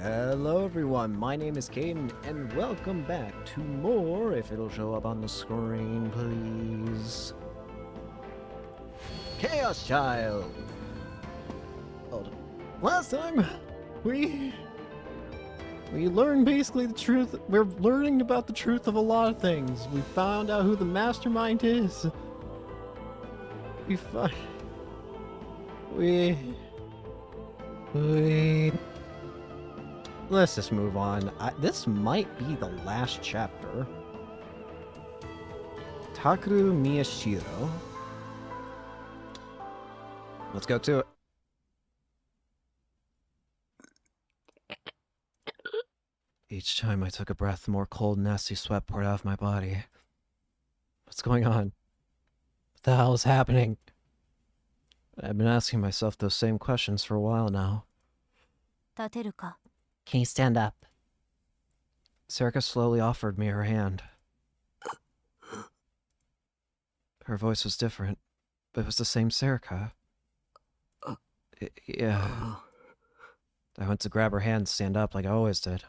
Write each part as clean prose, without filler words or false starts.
Hello everyone, my name is Caden, and welcome back to more, if it'll show up on the screen, please. Chaos Child! Hold on. Last time, we learned basically the truth. We're learning about the truth of a lot of things. We found out who the mastermind is. Let's just move on. This might be the last chapter. Takeru Miyashiro. Let's go to it. Each time I took a breath, more cold, nasty sweat poured out of my body. What's going on? What the hell is happening? I've been asking myself those same questions for a while now. Can you stand up? Serika slowly offered me her hand. Her voice was different, but it was the same Serika. Yeah. I went to grab her hand and stand up like I always did.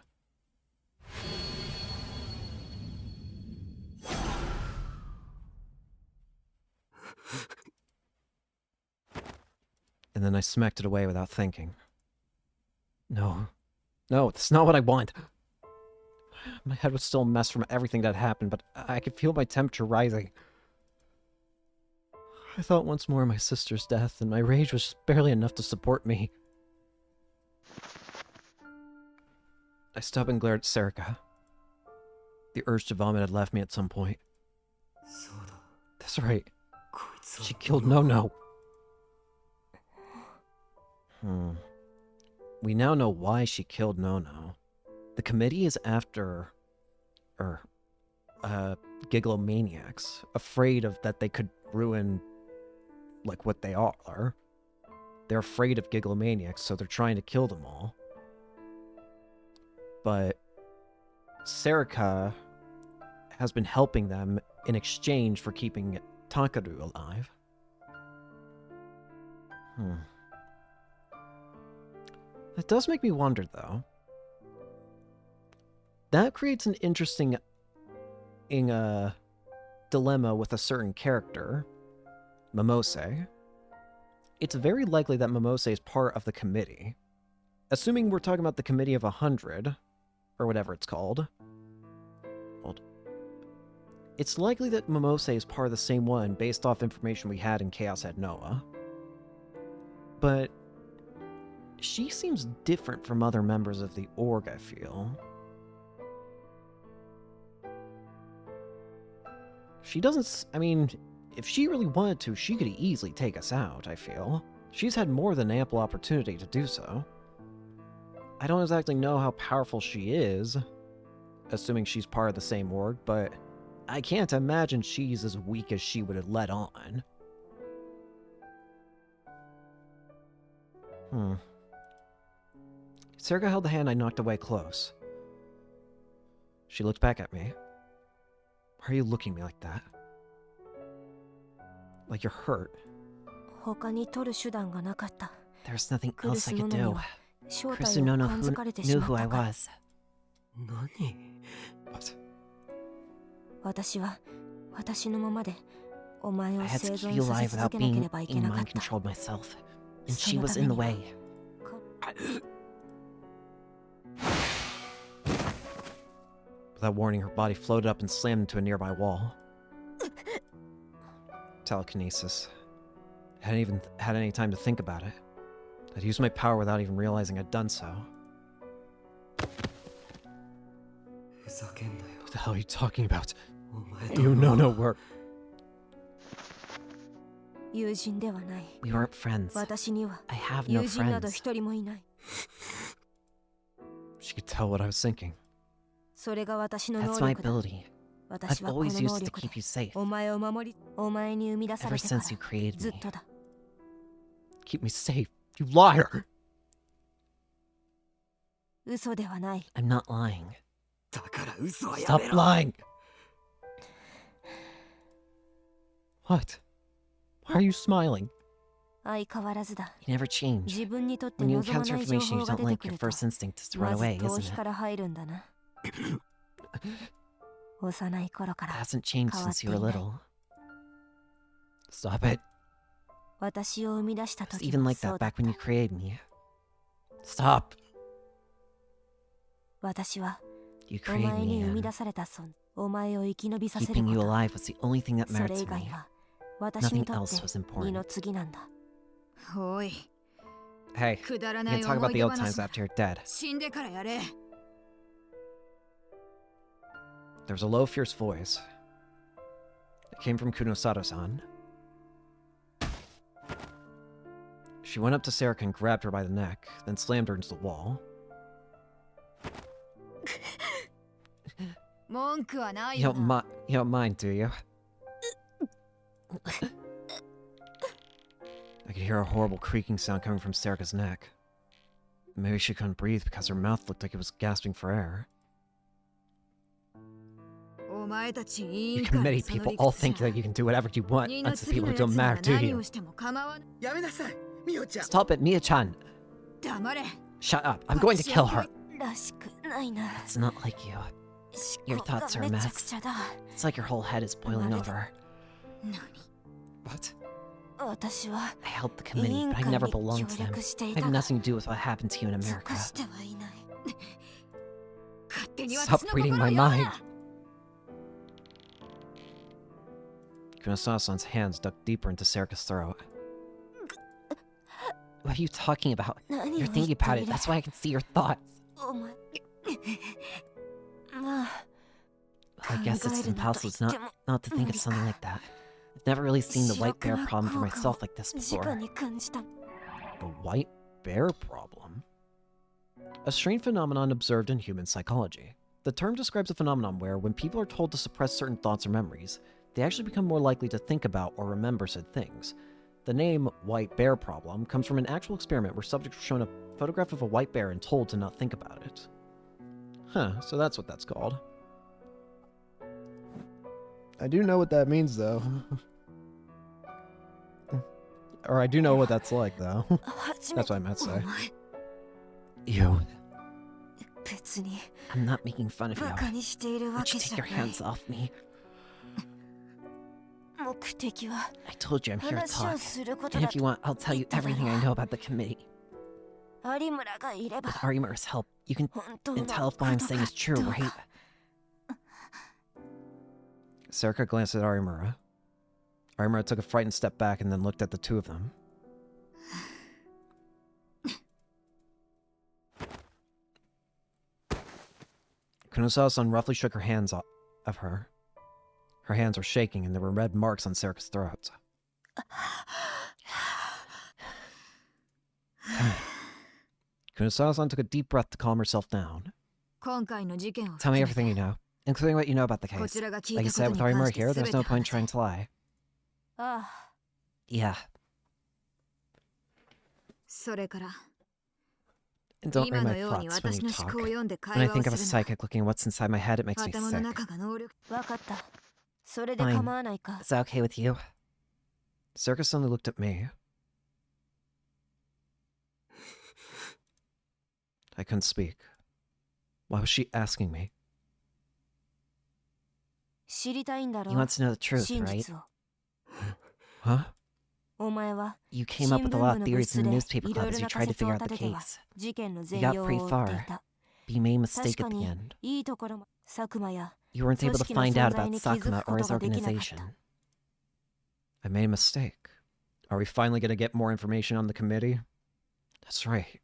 And then I smacked it away without thinking. No, that's not what I want. My head was still a mess from everything that happened, but I could feel my temperature rising. I thought once more of my sister's death, and my rage was just barely enough to support me. I stopped and glared at Serika. The urge to vomit had left me at some point. That's right. She killed No-No. We now know why she killed No-No. The committee is after... Gigglomaniacs, afraid of that they could ruin, like, what they are. They're afraid of Gigglomaniacs, so they're trying to kill them all. But Serika has been helping them in exchange for keeping Takeru alive. It does make me wonder, though. That creates an interesting dilemma with a certain character, Momose. It's very likely that Momose is part of the committee. Assuming we're talking about the Committee of 100, or whatever it's called. It's likely that Momose is part of the same one based off information we had in Chaos at Noah. But she seems different from other members of the org, I feel. She doesn't... I mean, if she really wanted to, she could easily take us out, I feel. She's had more than ample opportunity to do so. I don't exactly know how powerful she is, assuming she's part of the same org, but I can't imagine she's as weak as she would have let on. Serika held the hand I knocked away close. She looked back at me. Why are you looking at me like that? Like you're hurt. There's nothing else I could do. Kusunono knew who I was. What? I had to keep you alive without being mind-controlled myself, and she was in the way. Without warning, her body floated up and slammed into a nearby wall. Telekinesis. I hadn't even had any time to think about it. I'd used my power without even realizing I'd done so. What the hell are you talking about? You know work. We weren't friends. I have no friends. She could tell what I was thinking. That's my ability. I've always used it to keep you safe. Ever since you created me. Keep me safe, you liar! I'm not lying. Stop lying! What? Why are you smiling? You never change. When you encounter information you don't like, your first instinct is to run away, isn't it? It hasn't changed since you were little. Stop it. It was even like that back when you created me. Stop. You created me, and keeping you alive was the only thing that mattered to me. Nothing else was important. Hey, we can talk about the old times after you're dead. There was a low, fierce voice. It came from Kunosato-san. She went up to Serika and grabbed her by the neck, then slammed her into the wall. You don't mind, do you? I could hear a horrible creaking sound coming from Serika's neck. Maybe she couldn't breathe because her mouth looked like it was gasping for air. You committee people all think that you can do whatever you want until the people who don't matter, do you? Stop it, Mia-chan! Shut up, I'm going to kill her! It's not like you. Your thoughts are a mess. It's like your whole head is boiling over. What? I helped the committee, but I never belonged to them. I have nothing to do with what happened to you in America. Stop reading my mind! Kunosato-san's hands dug deeper into Serika's throat. What are you talking about? You're thinking about it, that's why I can see your thoughts. I guess it's impossible not to think of something like that. I've never really seen the white bear problem for myself like this before. The white bear problem? A strange phenomenon observed in human psychology. The term describes a phenomenon where, when people are told to suppress certain thoughts or memories, they actually become more likely to think about or remember said things. The name white bear problem comes from an actual experiment where subjects were shown a photograph of a white bear and told to not think about it. Huh, so that's what that's called. I do know what that means, though. Or I do know what that's like, though. That's what I meant to say. You. I'm not making fun of you. Why don't you take your hands off me? I told you I'm here to talk. And if you want, I'll tell you everything I know about the committee. With Arimura's help, you can tell if what I'm saying is true, right? Serika glanced at Arimura. Arimura took a frightened step back and then looked at the two of them. Kunosato-san roughly shook her hands off of her. Her hands were shaking and there were red marks on Serika's throat. Kunosato-san took a deep breath to calm herself down. Tell me everything you know, including what you know about the case. Like you said, with Arimura here, there's no point in trying to lie. Yeah. And don't read my thoughts when you talk. When I think of a psychic looking at what's inside my head, it makes me sick. Fine. Is that okay with you? Serika suddenly looked at me. I couldn't speak. Why was she asking me? You want to know the truth, right? Huh? You came up with a lot of theories in the newspaper club as you tried to figure out the case. You got pretty far, but you made a mistake at the end. You weren't able to find out about Sakuma or his organization. I made a mistake. Are we finally going to get more information on the committee? That's right.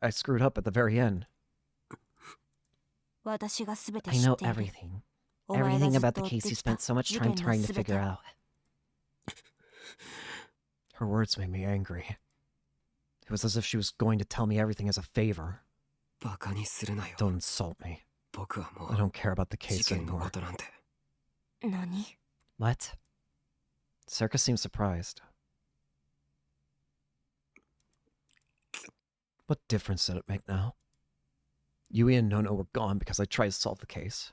I screwed up at the very end. I know everything. Everything about the case you spent so much time trying to figure out. Her words made me angry. It was as if she was going to tell me everything as a favor. Don't insult me. I don't care about the case anymore. What? Serika seemed surprised. What difference did it make now? Yui and Nono were gone because I tried to solve the case.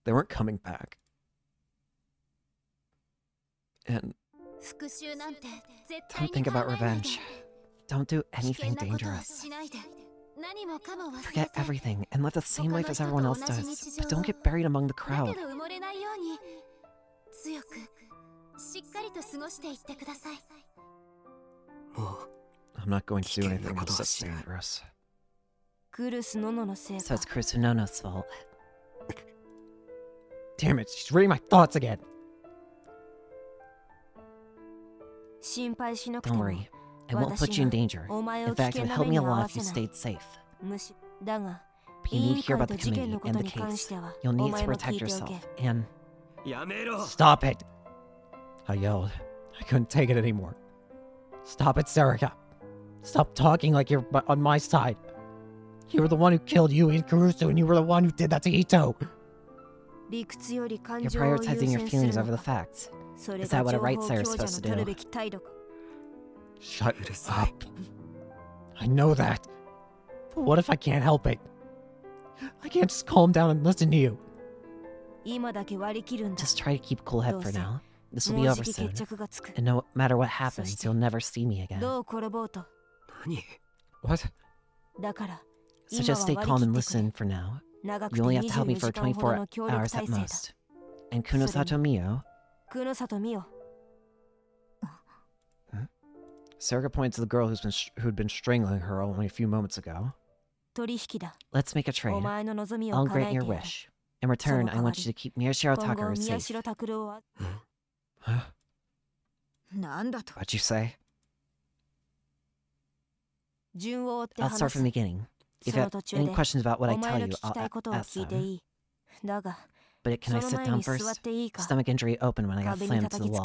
They weren't coming back. And Don't think about revenge. Don't do anything dangerous. Forget everything and live the same life as everyone else does, but don't get buried among the crowd. I'm not going to do anything that's dangerous. So it's Kurusunono's fault. Damn it, she's reading my thoughts again. Don't worry, I won't put you in danger. In fact, it would help me a lot if you stayed safe. But you need to hear about the committee and the case. You'll need to protect yourself, and... Stop it! I yelled. I couldn't take it anymore. Stop it, Serica. Stop talking like you're on my side. You were the one who killed Yui and Kurusu, and you were the one who did that to Ito. You're prioritizing your feelings over the facts. Is that what a right sire is supposed to do? Shut up. I know that. But what if I can't help it? I can't just calm down and listen to you. Just try to keep a cool head for now. This will be over soon. And no matter what happens, you'll never see me again. What? So just stay calm and listen for now. You only have to help me for 24 hours at most. And Kunosato Mio... Huh? Serica points to the girl who'd been strangling her only a few moments ago. Let's make a trade. I'll grant your wish. In return, I want you to keep Miyashiro Takaru safe. Huh? What'd you say? I'll start from the beginning. If you have any questions about what I tell you, I'll ask them. But can I sit down first? Stomach injury opened when I got slammed to the wall.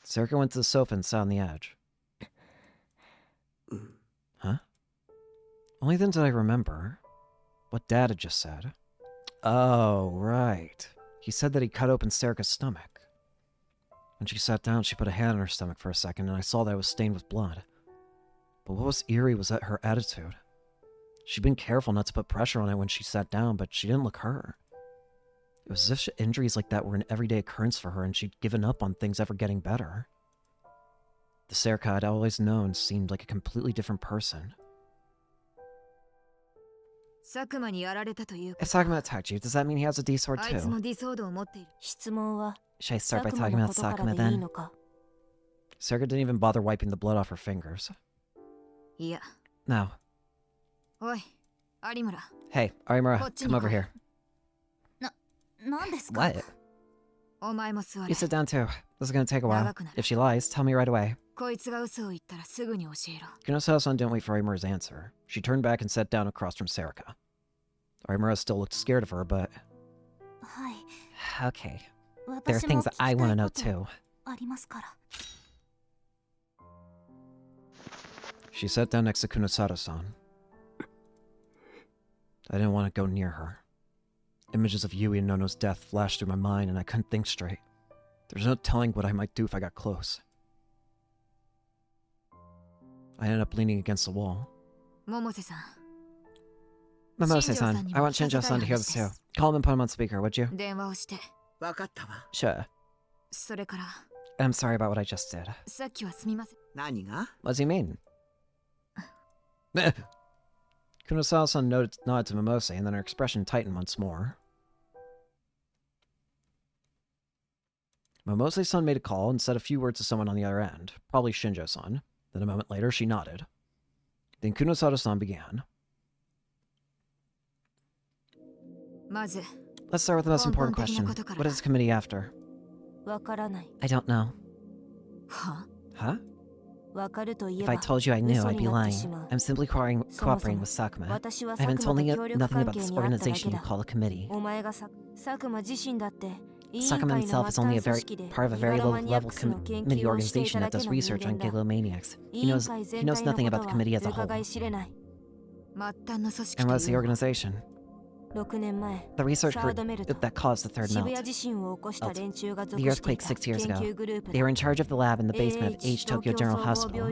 Serica went to the sofa and sat on the edge. Huh? Only then did I remember what Dad had just said. Oh, right. He said that he cut open Serica's stomach. When she sat down, she put a hand on her stomach for a second, and I saw that it was stained with blood. But what was eerie was her attitude. She'd been careful not to put pressure on it when she sat down, but she didn't look hurt. It was as if injuries like that were an everyday occurrence for her, and she'd given up on things ever getting better. The Serica I'd always known seemed like a completely different person. If Sakuma attacked you, does that mean he has a D-sword too? Should I start by talking about Sakuma then? Serica didn't even bother wiping the blood off her fingers. No. Hey, Arimura, come over here. What? You sit down too. This is gonna take a while. If she lies, tell me right away. Kunosawa-san didn't wait for Arimura's answer. She turned back and sat down across from Serica. Arimura still looked scared of her, but... Okay. There are things that I want to know too. She sat down next to Kunosato-san. I didn't want to go near her. Images of Yui and Nono's death flashed through my mind and I couldn't think straight. There's no telling what I might do if I got close. I ended up leaning against the wall. Momose-san, I want Shinjo-san to hear this too. Call him and put him on speaker, would you? Sure. I'm sorry about what I just did. What does he mean? Kunosawa-san nodded to Momose, and then her expression tightened once more. Momose-san made a call and said a few words to someone on the other end, probably Shinjo-san. Then a moment later, she nodded. Then Kunosato-san began. Let's start with the most important question. What is this committee after? I don't know. Huh? If I told you I knew, I'd be lying. I'm simply cooperating with Sakuma. I haven't told nothing about this organization you call a committee. Sakuma himself is only part of a very low-level committee organization that does research on Gigglomaniacs. He knows nothing about the committee as a whole. And what is the organization? The research group that caused the third melt. The earthquake 6 years ago. They were in charge of the lab in the basement of H Tokyo General Hospital.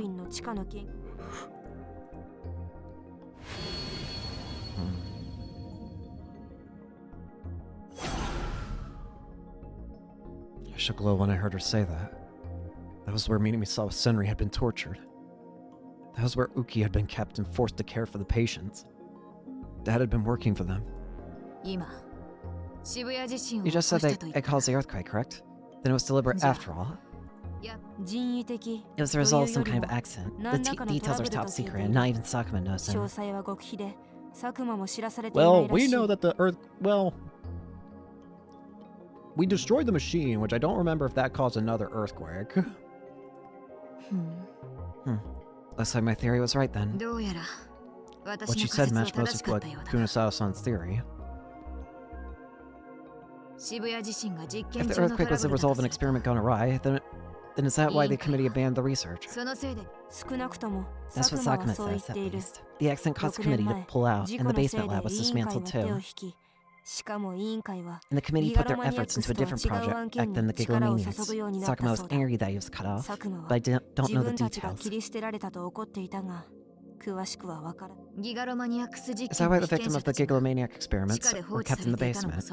shook a little when I heard her say that. That was where Minami-sawa Senri had been tortured. That was where Uki had been kept and forced to care for the patients. Dad had been working for them. You just said it caused the earthquake, correct? Then it was deliberate after all. It was the result of some kind of accident. The details are top secret, and not even Sakuma knows them. Well, we know that the Earth... Well... We destroyed the machine, which I don't remember if that caused another earthquake. Looks like my theory was right then. What she said matched most of what Kunosawa-san's theory. If the earthquake was the result of an experiment gone awry, then is that why the committee abandoned the research? That's what Sakuma says, at least. The accident caused the committee to pull out, and the basement lab was dismantled too. And the committee put their efforts into a different project than the Gigalomaniacs. Sakuma was angry that he was cut off, but I don't know the details. Is that why the victim of the Gigalomaniac experiments were kept in the basement?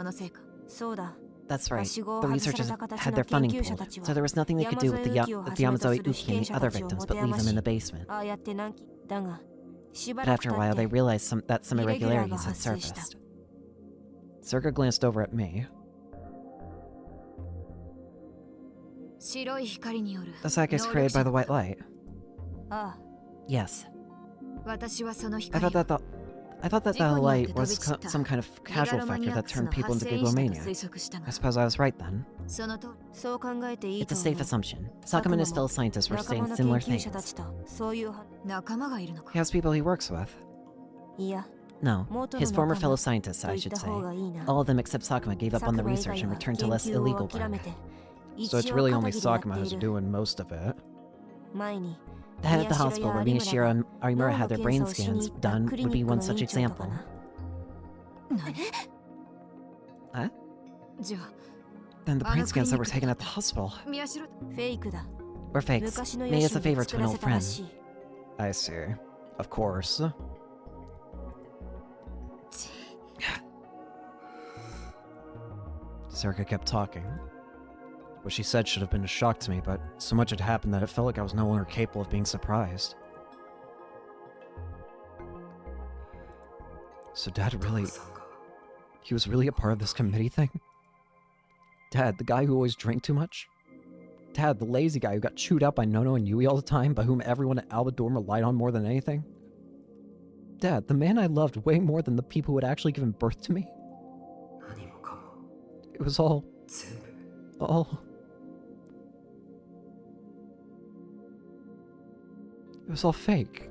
That's right. The researchers had their funding pulled, so there was nothing they could do with the Yamazawa Uki and the other victims but leave them in the basement. But after a while, they realized that some irregularities had surfaced. Circa glanced over at me. The psychic is created by the white light. Yes. I thought that the light was some kind of casual factor that turned people into Gigalomaniacs. I suppose I was right then. It's a safe assumption. Sakuma and his fellow scientists were saying similar things. He has people he works with. No, his former fellow scientists, I should say. All of them except Sakuma gave up on the research and returned to less illegal work. So it's really only Sakuma who's doing most of it. The head of the hospital where Miyashiro and Arimura had their brain scans done would be one such example. Huh? Then the brain scans that were taken at the hospital were fakes, made as a favor to an old friend. I see. Of course. Circa kept talking. What she said should have been a shock to me, but so much had happened that it felt like I was no longer capable of being surprised. So Dad really... He was really a part of this committee thing? Dad, the guy who always drank too much? Dad, the lazy guy who got chewed out by Nono and Yui all the time, by whom everyone at Alba Dorm relied on more than anything? Dad, the man I loved way more than the people who had actually given birth to me? It was all... It was all fake.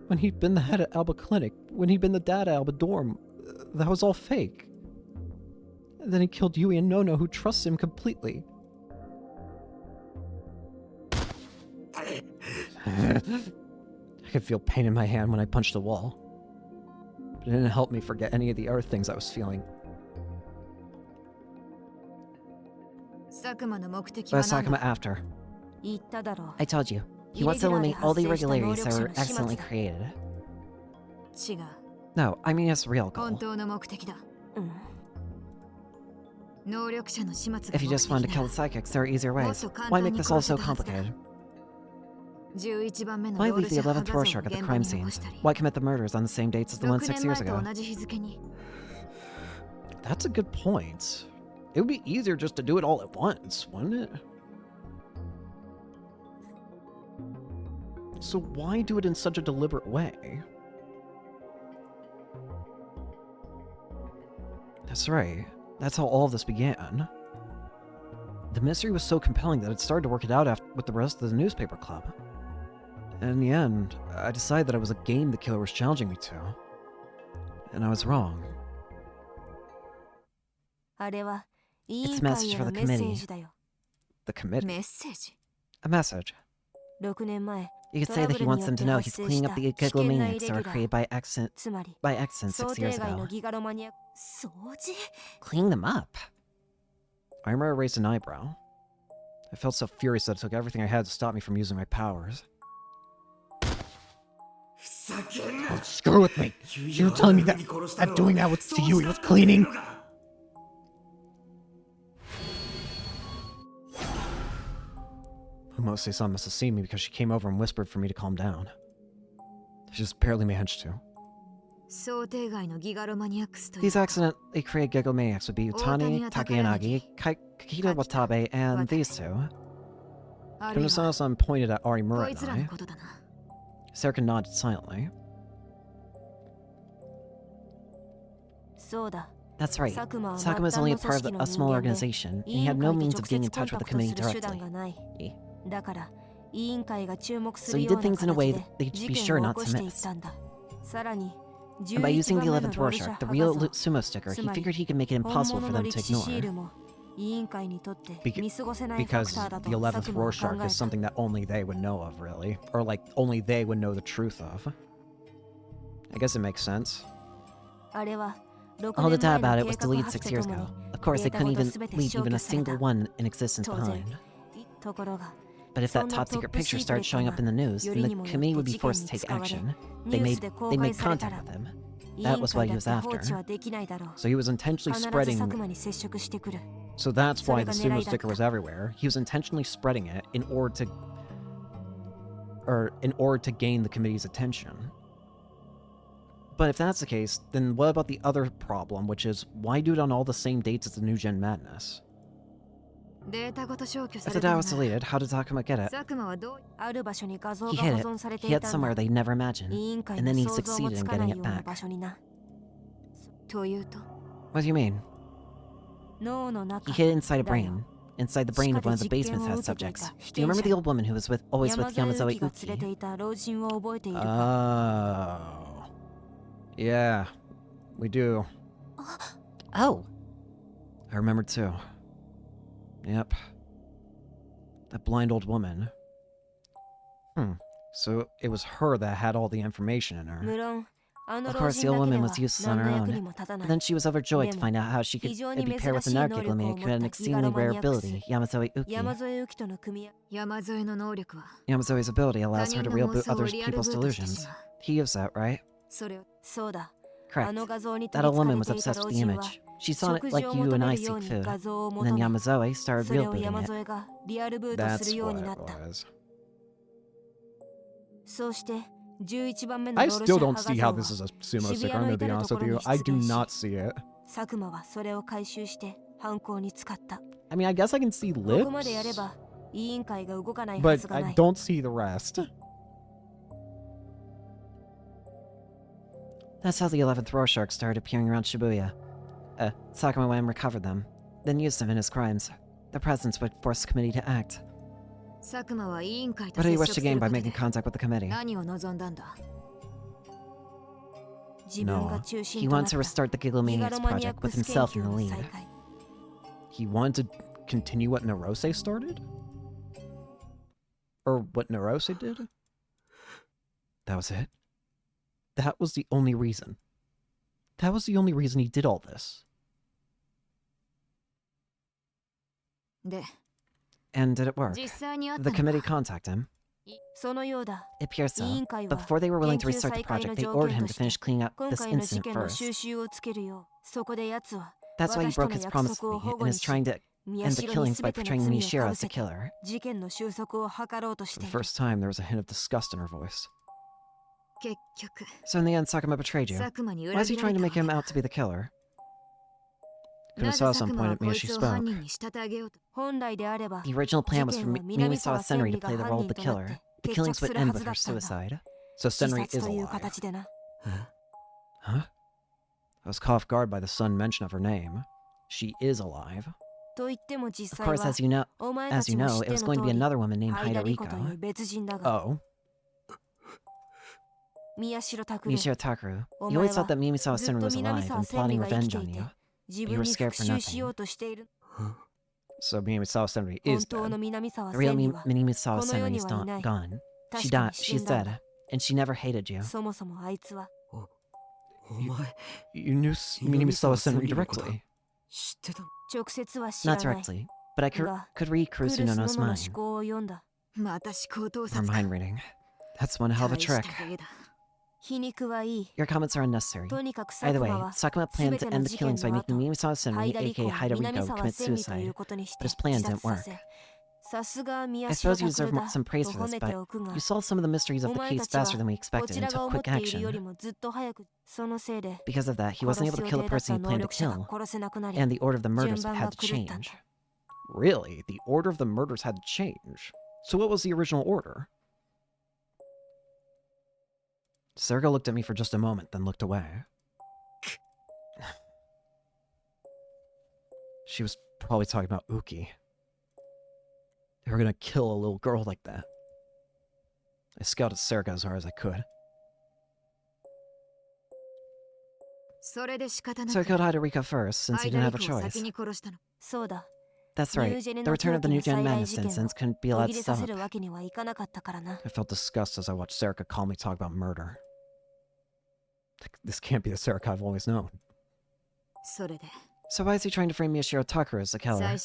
When he'd been the head at Alba Clinic, when he'd been the dad at Alba Dorm, that was all fake. And then he killed Yui and Nono, who trusts him completely. I could feel pain in my hand when I punched the wall. But it didn't help me forget any of the other things I was feeling. What is Sakuma after? I told you. He wants to eliminate all the irregularities that were accidentally created. No, I mean his real goal. If you just wanted to kill the psychics, there are easier ways. Why make this all so complicated? Why leave the 11th Rorschach at the crime scene? Why commit the murders on the same dates as the one 6 years ago? That's a good point. It would be easier just to do it all at once, wouldn't it? So why do it in such a deliberate way? That's right. That's how all of this began. The mystery was so compelling that it started to work it out with the rest of the newspaper club. And in the end, I decided that it was a game the killer was challenging me to. And I was wrong. It's a message for the committee. The committee? A message. You could say that he wants them to know he's cleaning up the Gigalomaniacs that were created by accident 6 years ago. Cleaning them up? Arimura raised an eyebrow. I felt so furious that it took everything I had to stop me from using my powers. Oh, screw with me! You're telling me that doing that was to you, he was cleaning? Umose-san must have seen me because she came over and whispered for me to calm down. She just barely managed to. These accidentally created gigalomaniacs would be Utani, Takeyanagi, Kakita Watabe, and these two. Kunosano-san pointed at Arimura and I. Serika nodded silently. That's right. Sakuma is only a part of a small organization, and he had no means of getting in touch with the committee directly. So he did things in a way that they'd be sure not to miss. And by using the 11th Rorschach, the real sumo sticker, he figured he could make it impossible for them to ignore. Because the 11th Rorschach is something that only they would know of, really. Or, like, only they would know the truth of. I guess it makes sense. All the data about it was deleted 6 years ago. Of course, they couldn't even leave even a single one in existence behind. But if that top-secret picture started showing up in the news, then the committee would be forced to take action. They'd make contact with him. That was what he was after. So he was intentionally spreading... So that's why the sumo sticker was everywhere. He was intentionally spreading it in order to gain the committee's attention. But if that's the case, then what about the other problem, which is, why do it on all the same dates as the New Gen Madness? If the data was deleted, how did Takuma get it? He hid it. He hid somewhere they never imagined, and then he succeeded in getting it back. What do you mean? He hid it inside a brain. Inside the brain of one of the basement's test subjects. Do you remember the old woman who was always with Yamazoe Uki? Oh... Yeah, we do. Oh. I remember too. Yep. That blind old woman. So it was her that had all the information in her. Of course, the old woman was useless on her own. But then she was overjoyed to find out how she could be paired with another gigalomaniac who had an exceedingly rare ability, Yamazoe Uki. Yamazoe's ability allows her to reboot other people's delusions. He used that, right? Correct. That old woman was obsessed with the image. She saw it like you and I seek food. And then Yamazoe started real-booting it. That's what it was. I still don't see how this is a sumo sticker, I'm gonna be honest with you. I do not see it. I mean, I guess I can see lips, but I don't see the rest. That's how the 11th Rorschach started appearing around Shibuya. Sakuma went and recovered them, then used them in his crimes. Their presence would force the committee to act. What do you wish to gain by making contact with the committee? No, he wants to restart the Gigalomaniacs project with himself in the lead. He wanted to continue what Narose started? Or what Narose did? That was it? That was the only reason. That was the only reason he did all this. And did it work? Did the committee contact him? It appears so, but before they were willing to restart the project, they ordered him to finish cleaning up this incident first. That's why he broke his promise with me, and is trying to end the killings by portraying Miyashiro as the killer. For the first time, there was a hint of disgust in her voice. So in the end, Sakuma betrayed you. Why is he trying to make him out to be the killer? Kunosawa-san pointed at me as she spoke. The original plan was for Minamisawa Senri to play the role of the killer. The killings would end with her suicide. So Senri is alive. Huh? I was caught off guard by the sudden mention of her name. She is alive. Of course, as you know, it was going to be another woman named Haidoriko. Oh. Miyashiro Takeru. You always thought that Minamisawa Senri was alive and plotting revenge on you. You were scared for nothing. So Minamisawa Senri is dead. The real Minamisawa Senri is gone. She's dead. And she never hated you. You knew Minamisawa Senri directly. Not directly, but I could read Kurusu Nono's mind. Her mind reading. That's one hell of a trick. Your comments are unnecessary. Either way, Sakuma planned to end the killings by making Minamisawa Senri, aka Haidoriko, commit suicide, but his plan didn't work. I suppose you deserve some praise for this, but you solved some of the mysteries of the case faster than we expected and took quick action. Because of that, he wasn't able to kill the person he planned to kill, and the order of the murders had to change. Really? The order of the murders had to change? So what was the original order? Serga looked at me for just a moment, then looked away. She was probably talking about Uki. They were gonna kill a little girl like that. I scouted Serga as hard as I could. So I killed Hadarika first, since he didn't have a choice. That's right. The return of the New Gen Madness instance couldn't be allowed to stop. I felt disgust as I watched Serika calmly talk about murder. This can't be the Serika I've always known. So why is he trying to frame Miyashiro Takara as the killer? I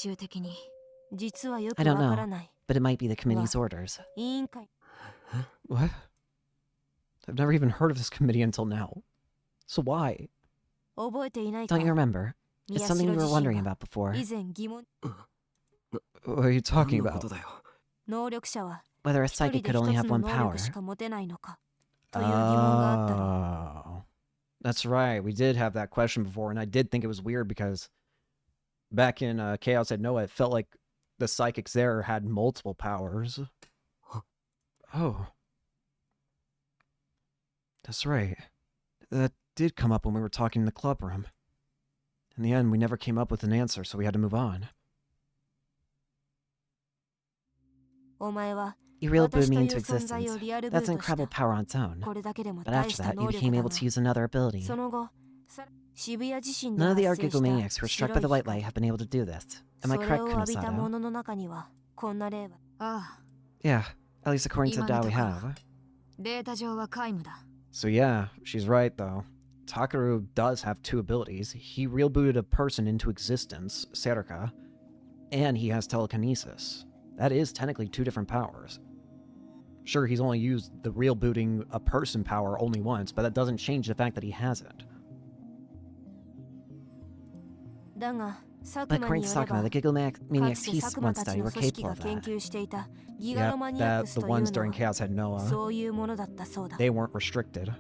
don't know, but it might be the committee's orders. What? I've never even heard of this committee until now. So why? Don't you remember? It's something we were wondering about before. What are you talking about? Whether a psychic could only have one power. Oh. That's right, we did have that question before, and I did think it was weird because back in Chaos at Noah, it felt like the psychics there had multiple powers. Oh. That's right. That did come up when we were talking in the club room. In the end, we never came up with an answer, so we had to move on. You real-booted me into existence. That's an incredible power on its own. But after that, you became able to use another ability. None of the art Gigomaniacs who were struck by the white light have been able to do this. Am I correct, Kunosato? Yeah, at least according to the Tao we have. So yeah, she's right though. Takaru does have two abilities. He real-booted a person into existence, Serika, and he has telekinesis. That is technically two different powers. Sure, he's only used the real-booting a person power only once, but that doesn't change the fact that he has it. But according to Sakuma, the Gigomaniacs he once studied were capable of that. Yep, the ones during Chaos had Noah. They weren't restricted.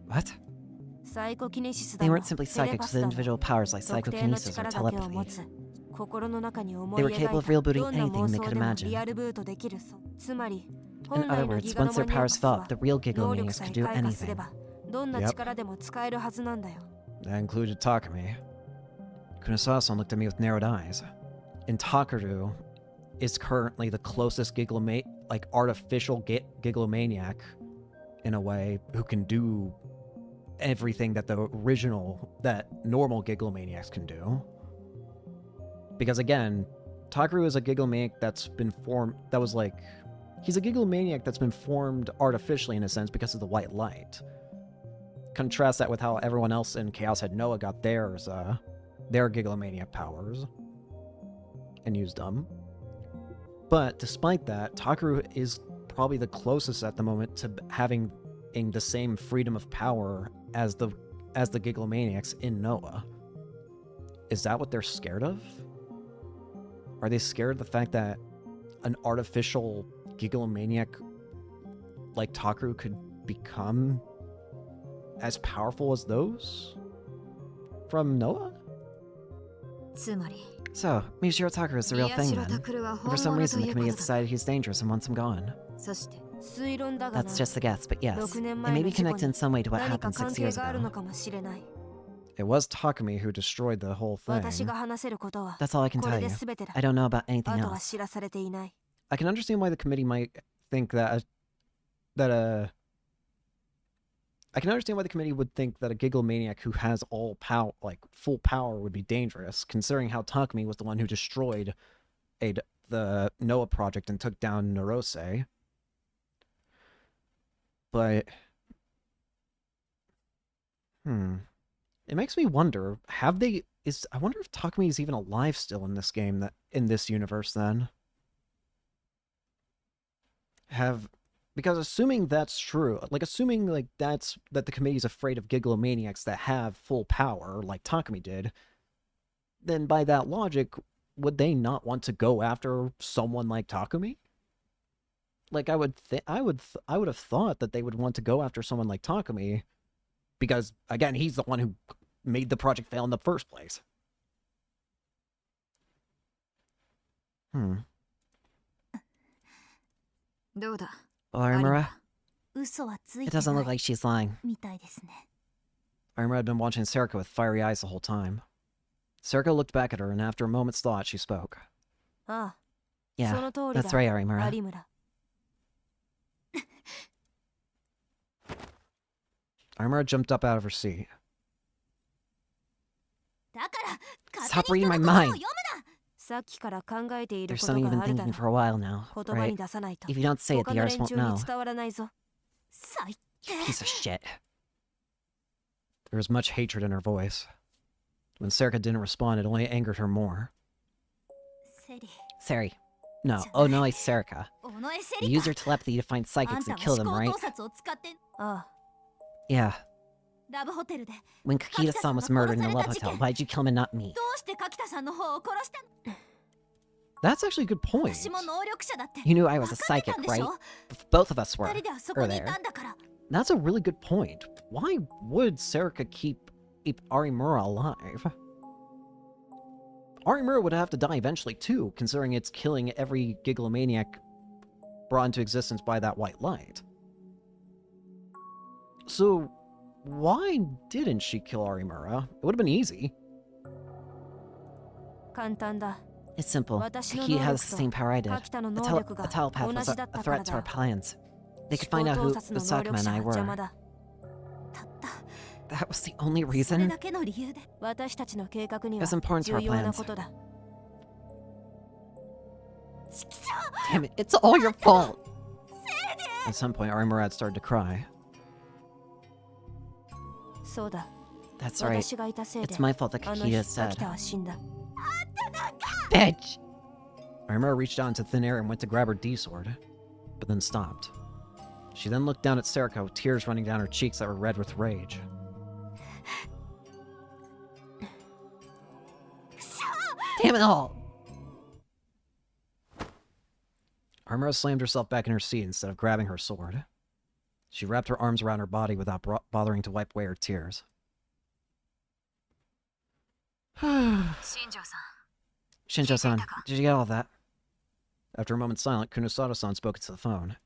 What? They weren't simply psychics with individual powers like psychokinesis or telepathy. They were capable of real-booting anything they could imagine. In other words, once their powers fell up, the real Gigomaniacs could do anything. Yep. That included Takumi. Kunosato looked at me with narrowed eyes. And Takaru is currently the closest artificial Gigomaniac, in a way, who can do everything that normal Gigomaniacs can do. Because again, Takaru is a Gigomaniac that's been formed, he's a Gigomaniac that's been formed artificially in a sense because of the white light. Contrast that with how everyone else in Chaos had Noah got their Gigomaniac powers and used them. But despite that, Takaru is probably the closest at the moment to having the same freedom of power as the Gigomaniacs in Noah. Is that what they're scared of? Are they scared of the fact that an artificial Gigomaniac like Takaru could become as powerful as those from Noah? So, Miyashiro Takaru is the real thing then. And for some reason, the committee has decided he's dangerous and wants him gone. That's just a guess, but yes, it may be connected in some way to what happened 6 years ago. It was Takumi who destroyed the whole thing. That's all I can tell you. I don't know about anything else. I can understand why the committee might think that I can understand why the committee would think that a Gigomaniac who has all power, full power, would be dangerous, considering how Takumi was the one who destroyed the Noah project and took down Narose. But it makes me wonder, I wonder if Takumi is even alive still in this game, in this universe then. Because assuming that's true, assuming that the committee's afraid of Gigomaniacs that have full power, like Takumi did, then by that logic, would they not want to go after someone like Takumi? Like, I would have thought that they would want to go after someone like Takumi because, again, he's the one who made the project fail in the first place. Arimura? It doesn't look like she's lying. Arimura had been watching Serika with fiery eyes the whole time. Serika looked back at her, and after a moment's thought, she spoke. Yeah, that's right, Arimura. Arimura jumped up out of her seat. Stop reading my mind! There's something you've been thinking for a while now, right? If you don't say it, the artist won't know. Piece of shit. There was much hatred in her voice. When Serika didn't respond, it only angered her more. Seri. No, Onoi Serika. You use your telepathy to find psychics and kill them, right? Yeah. When Kakita-san was murdered in the love hotel, why'd you kill him and not me? That's actually a good point. You knew I was a psychic, right? Both of us were there. That's a really good point. Why would Serika keep Arimura alive? Arimura would have to die eventually too, considering it's killing every Gigalomaniac brought into existence by that white light. So, why didn't she kill Arimura? It would have been easy. It's simple. Kakita has the same power I did. A telepath was a threat to our plans. They could find out who Usakuma and I were. That was the only reason? It was important to our plans. Damn it, it's all your fault! At some point, Arimura had started to cry. That's right. It's my fault that Kakita is dead. Bitch! Arimura reached out into thin air and went to grab her D-sword, but then stopped. She then looked down at Serika with tears running down her cheeks that were red with rage. Damn it all! Arimura slammed herself back in her seat instead of grabbing her sword. She wrapped her arms around her body without bothering to wipe away her tears. Shinjo-san, did you get all that? After a moment's silence, Kunosato-san spoke into the phone.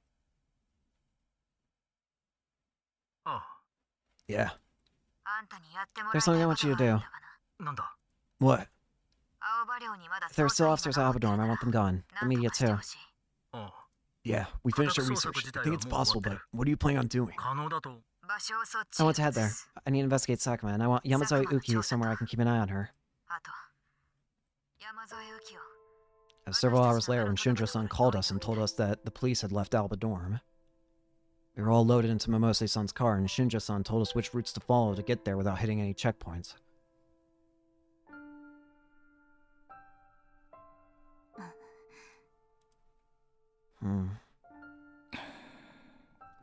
Yeah. There's something I want you to do. What? If there are still officers at Albadorm, I want them gone. The media too. Yeah, we finished our research. I think it's possible, but what do you plan on doing? I want to head there. I need to investigate Sakuma, and I want Yamazawa Uki somewhere I can keep an eye on her. Several hours later, when Shinjo-san called us and told us that the police had left Albadorm, we were all loaded into Momose-san's car, and Shinjo-san told us which routes to follow to get there without hitting any checkpoints.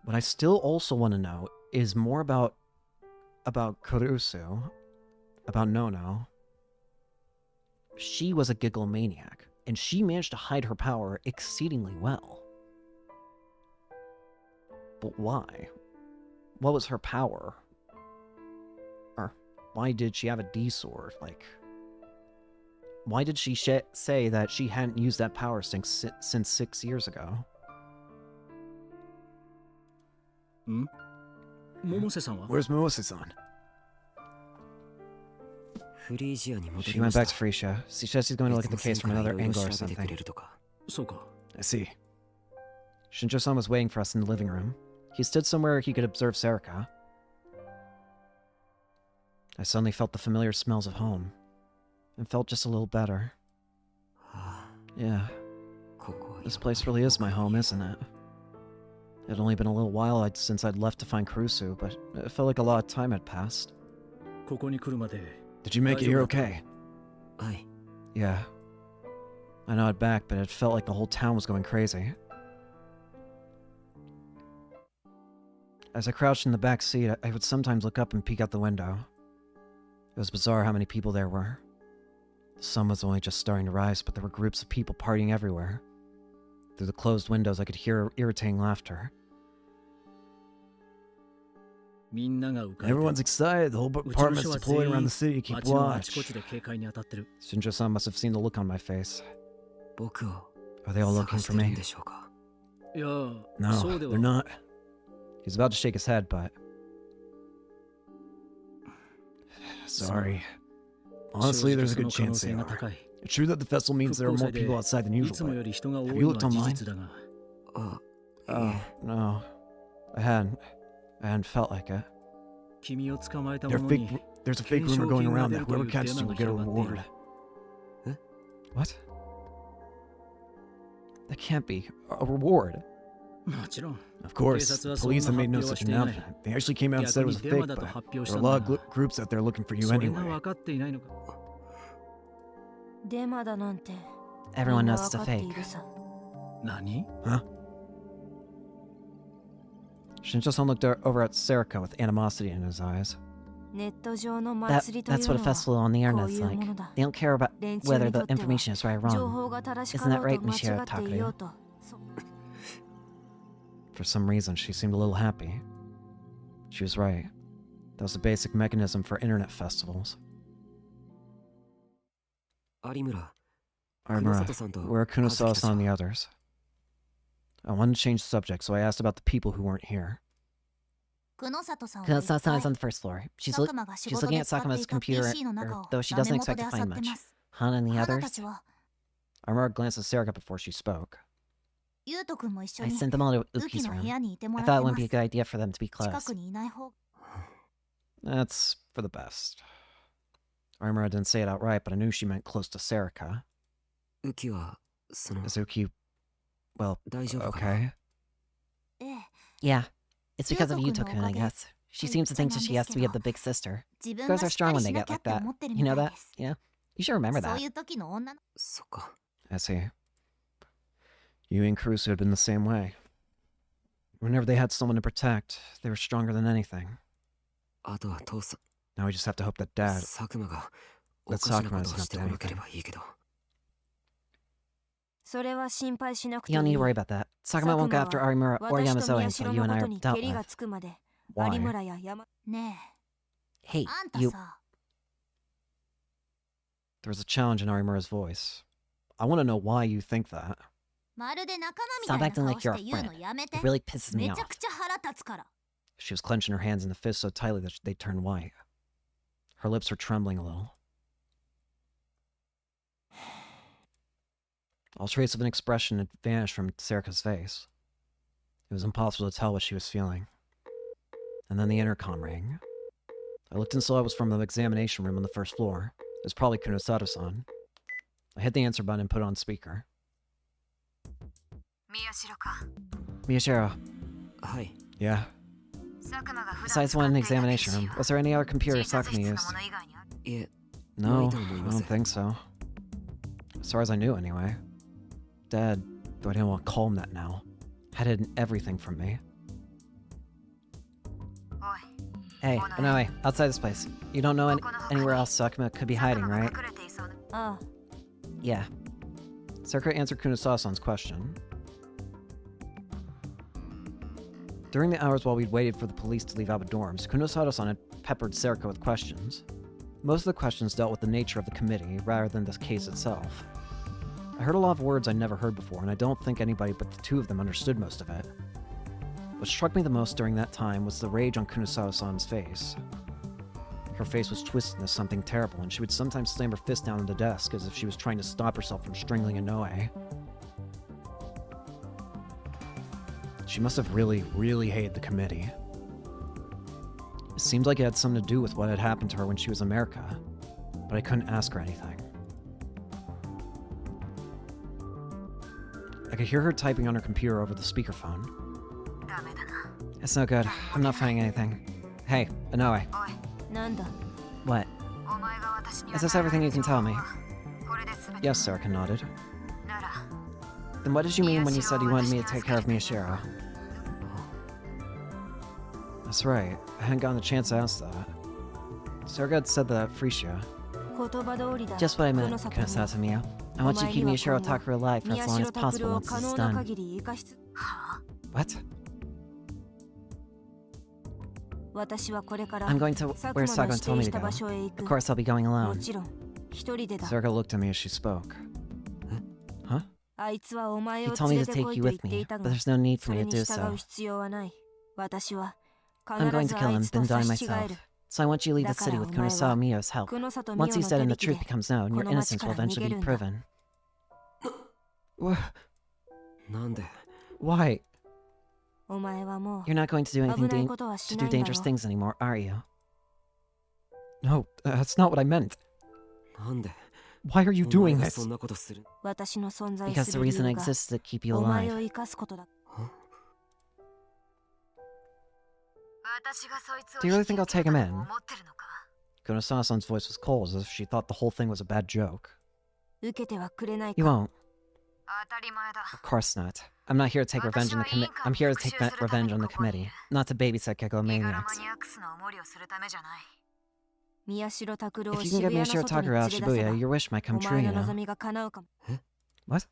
What I still also want to know is more about Kurusu, about Nono. She was a Gigalomaniac, and she managed to hide her power exceedingly well. But why? What was her power? Or why did she have a D-sword? Like, why did she say that she hadn't used that power since 6 years ago? Where's Momose-san? She went back to Frisia. She says she's going to look at the case from another angle or something. I see. Shinjo-san was waiting for us in the living room. He stood somewhere he could observe Serika. I suddenly felt the familiar smells of home, and felt just a little better. Yeah. This place really is my home, isn't it? It had only been a little while since I'd left to find Kurusu, but it felt like a lot of time had passed. Did you make it here okay? Yeah. I nodded back, but it felt like the whole town was going crazy. As I crouched in the back seat, I would sometimes look up and peek out the window. It was bizarre how many people there were. sun was only just starting to rise, but there were groups of people partying everywhere. Through the closed windows, I could hear irritating laughter. Everyone's excited. The whole apartment's deployed around the city to keep watch. Shinjo-san must have seen the look on my face. Are they all looking for me? No, they're not. He's about to shake his head, but... Sorry. Honestly, there's a good chance they are. It's true that the festival means there are more people outside than usual, but have you looked online? No. I hadn't felt like it. There's a fake rumor going around that whoever catches you will get a reward. What? That can't be. A reward? Of course, the police have made no such announcement. They actually came out and said it was a fake, but there are a lot of groups out there looking for you anyway. Everyone knows it's a fake. Huh? Shinjo-san looked over at Serika with animosity in his eyes. That's what a festival on the internet's like. They don't care about whether the information is right or wrong. Isn't that right, Michiru Takuya? For some reason, she seemed a little happy. She was right. That was the basic mechanism for internet festivals. Arimura, where are Kunosawa-san and the others? I wanted to change the subject, so I asked about the people who weren't here. Kunosawa-san is on the first floor. She's looking at Sakuma's computer, though she doesn't expect to find much. Han and the others? Arimura glanced at Serika before she spoke. I sent them all to Uki's room. I thought it wouldn't be a good idea for them to be close. That's for the best. Arimura didn't say it outright, but I knew she meant close to Serika. Is Uki... well, okay. Yeah, it's because of Yuto-kun, I guess. She seems to think that she has to be the big sister. Girls are strong when they get like that. You know that? Yeah? You should remember that. I see. Yui and Kurusu had been the same way. Whenever they had someone to protect, they were stronger than anything. Now we just have to hope that Sakuma is not to anything. You don't need to worry about that. Sakuma won't go after Arimura or Yamazoe until you and I are dealt with. Why? Hey, you... There was a challenge in Arimura's voice. I want to know why you think that. Stop acting like you're a friend. It really pisses me off. She was clenching her hands in the fist so tightly that they turned white. Her lips were trembling a little. All trace of an expression had vanished from Serika's face. It was impossible to tell what she was feeling. And then the intercom rang. I looked and saw it was from the examination room on the first floor. It was probably Kunosato-san. I hit the answer button and put it on speaker. Miyashiro. Hi. Yeah? Besides one in the examination room, was there any other computer Sakuma used? No, I don't think so. As far as I knew, anyway. Dad, though I didn't want to call him that now, had hidden everything from me. Hey, Inoue, outside this place. You don't know anywhere else Sakuma could be hiding, right? Yeah. Serika answered Kunosawa-san's question. During the hours while we'd waited for the police to leave out the dorms, Kunosato-san had peppered Serika with questions. Most of the questions dealt with the nature of the committee, rather than the case itself. I heard a lot of words I'd never heard before, and I don't think anybody but the two of them understood most of it. What struck me the most during that time was the rage on Kunosawa-san's face. Her face was twisted into something terrible, and she would sometimes slam her fist down on the desk as if she was trying to stop herself from strangling Inoue. She must have really, really hated the committee. It seemed like it had something to do with what had happened to her when she was in America, but I couldn't ask her anything. I could hear her typing on her computer over the speakerphone. It's no good. I'm not finding anything. Hey, Inoue. What? Is this everything you can tell me? Yes, Serika nodded. Then what did you mean when you said you wanted me to take care of Miyashiro? That's right. I hadn't gotten the chance to ask that. Serika had said that at Frisia. Just what I meant, Kunosato-mio. I want you to keep Miyashiro Takuro alive for as long as possible once this is done. What? I'm going to where Sakuma told me to go. Of course I'll be going alone. Sakura looked at me as she spoke. Huh? He told me to take you with me, but there's no need for me to do so. I'm going to kill him, then die myself. So I want you to leave the city with Kunosato-mio's help. Once he's dead and the truth becomes known, your innocence will eventually be proven. Why? You're not going to do anything to do dangerous things anymore, are you? No, that's not what I meant. Why are you doing this? Because the reason I exist is to keep you alive. Do you really think I'll take him in? Kunosato-san's voice was cold, as if she thought the whole thing was a bad joke. You won't. Of course not. I'm not here to take revenge on the committee. I'm here to take revenge on the committee, not to babysit Gekomaniacs. If you can get Miyashiro Takuro out of Shibuya, your wish might come true, you know. What?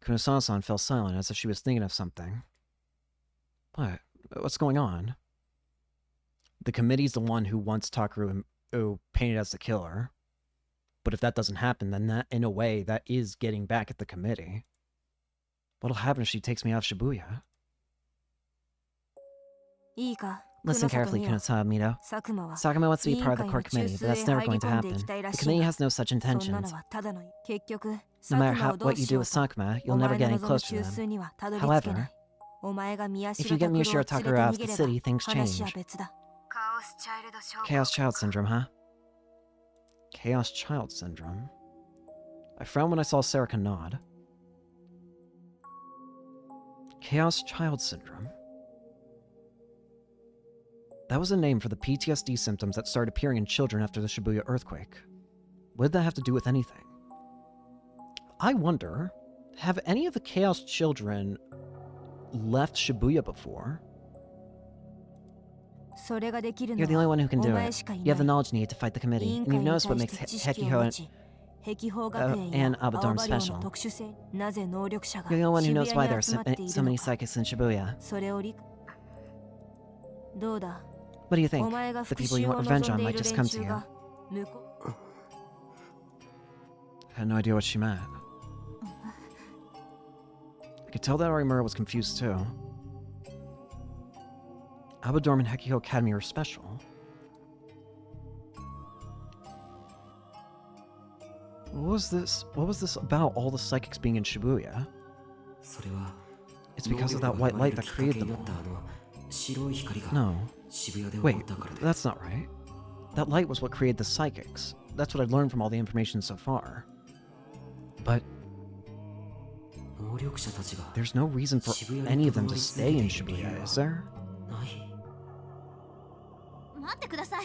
Kunosato-san fell silent as if she was thinking of something. What? What's going on? The committee's the one who wants Takuro painted as the killer. But if that doesn't happen, then that, in a way, that is getting back at the committee. What'll happen if she takes me out of Shibuya? Listen carefully, Kunosato-mio. Sakuma wants to be part of the core committee, but that's never going to happen. The committee has no such intentions. No matter what you do with Sakuma, you'll never get any closer to them. However, if you get Miyashiro Takuro out of the city, things change. Chaos Child Syndrome, huh? Chaos Child Syndrome. I frowned when I saw Sarika nod. Chaos Child Syndrome. That was a name for the PTSD symptoms that started appearing in children after the Shibuya earthquake. What did that have to do with anything? I wonder, have any of the Chaos children left Shibuya before? You're the only one who can do it. You have the knowledge needed to fight the committee, and you've noticed what makes Hekiho and Abadorm special. You're the only one who knows why there are so many psychics in Shibuya. What do you think? The people you want revenge on might just come to you. I had no idea what she meant. I could tell that Arimura was confused too. Abadorm and Hekiho Academy are special. What was this about all the psychics being in Shibuya? It's because of that white light that created them all. No. Wait, that's not right. That light was what created the psychics. That's what I've learned from all the information so far. But there's no reason for any of them to stay in Shibuya, is there?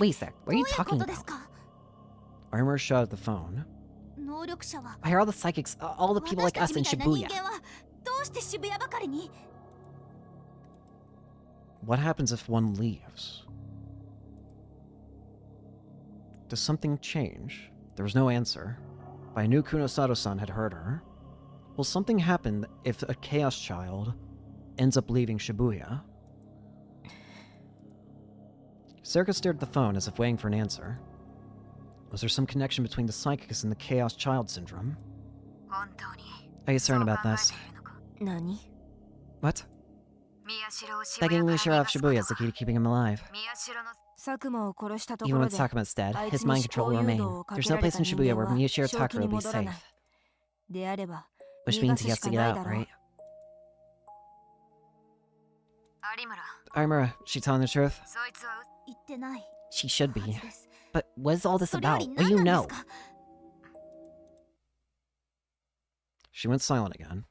Wait a sec, what are you talking about? Armor shot at the phone. Why are all the psychics, all the people like us in Shibuya? What happens if one leaves? Does something change? There was no answer, but I knew Kunosato-san had heard her. Will something happen if a Chaos Child ends up leaving Shibuya? Sarika stared at the phone as if waiting for an answer. Was there some connection between the psychics and the Chaos Child Syndrome? Are you certain about this? What? Begging Miyashiro out of Shibuya is the key to keeping him alive. Even when Sakuma's dead, his mind control will remain. There's no place in Shibuya where Miyashiro Takuro will be safe. Which means he has to get out, right? Arimura, she telling the truth? She should be. But what is all this about? What do you know? She went silent again.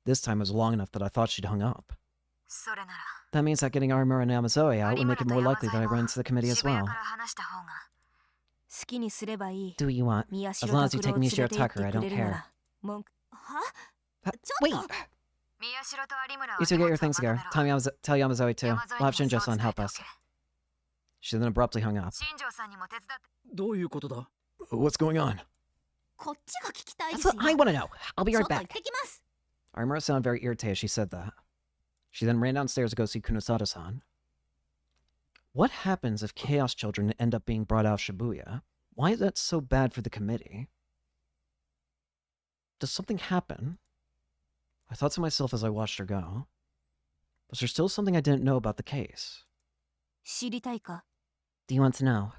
This time it was long enough that I thought she'd hung up. That means that getting Arimura and Yamazoe out would make it more likely that I run into the committee as well. Do what you want. As long as you take Miyashiro Takuro, I don't care. Wait! You two get your things together. Tell Yamazoe too. We'll have Shinjo-san help us. She then abruptly hung up. どういうことだ? What's going on? こっちが聞きたいで That's す what よ。 I want to know. I'll be ちょ right っと行っ back. てきます。 Armor sounded very irritated as she said that. She then ran downstairs to go see Kunosada-san. What happens if Chaos Children end up being brought out of Shibuya? Why is that so bad for the committee? Does something happen? I thought to myself as I watched her go. Was there still something I didn't know about the case? 知りたいか? Do you want to know?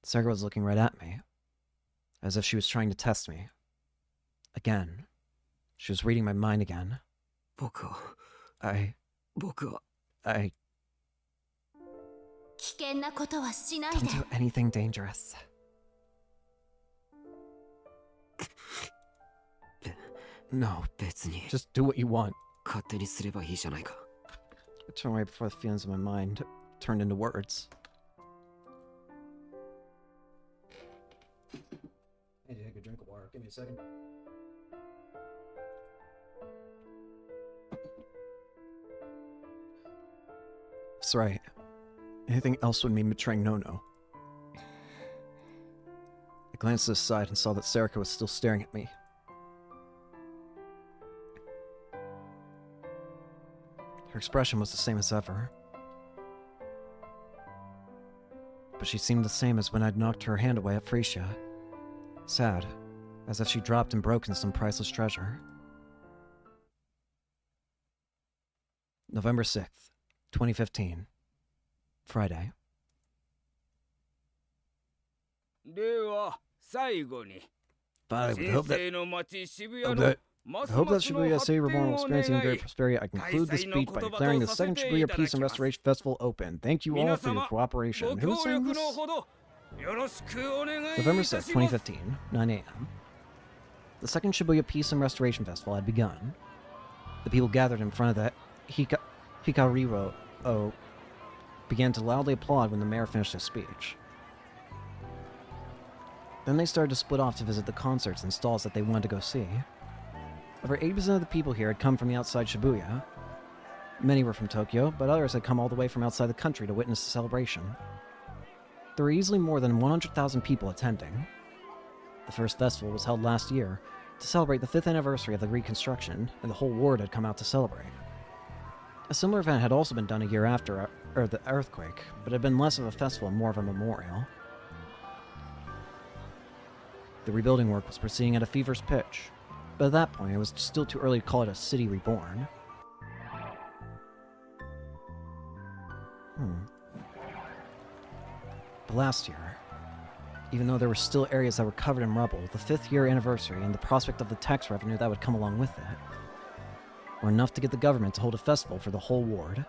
Sakura was looking right at me, as if she was trying to test me. Again. She was reading my mind again. 僕は I... 危険なことはしない Don't で。 do anything dangerous. No, 別に just do what you want. 勝手にすればいいじゃないか。 I turned right before the feelings of my mind turned into words. I need to take a drink of water. Give me a second. That's right. Anything else would mean betraying Nono. I glanced to the side and saw that Sarika was still staring at me. Her expression was the same as ever. But she seemed the same as when I'd knocked her hand away at Frisia. Sad, as if she dropped and broken some priceless treasure. November 6th, 2015. Friday. では最後に Finally, with 先 hope 生 that, の町渋 hope 谷の that, ます hope ま that すの Shibuya 発 City 展 Reborn will を experience 願 great い prosperity. I conclude the speech by declaring the second Shibuya Peace and Restoration Festival open. Thank you all 皆 for your 様 cooperation. ご Who's 協 saying 力 this? のほどよろしくお願いいたし November ま 6th, す 2015, 9 a.m. The second Shibuya Peace and Restoration Festival had begun. The people gathered in front of the Hikariro began to loudly applaud when the mayor finished his speech. Then they started to split off to visit the concerts and stalls that they wanted to go see. Over 80% of the people here had come from the outside Shibuya. Many were from Tokyo, but others had come all the way from outside the country to witness the celebration. There were easily more than 100,000 people attending. The first festival was held last year to celebrate the 5th anniversary of the reconstruction, and the whole ward had come out to celebrate. A similar event had also been done a year after the earthquake, but had been less of a festival and more of a memorial. The rebuilding work was proceeding at a feverish pitch, but at that point it was still too early to call it a city reborn. But last year, even though there were still areas that were covered in rubble, the 5th year anniversary and the prospect of the tax revenue that would come along with it were enough to get the government to hold a festival for the whole ward.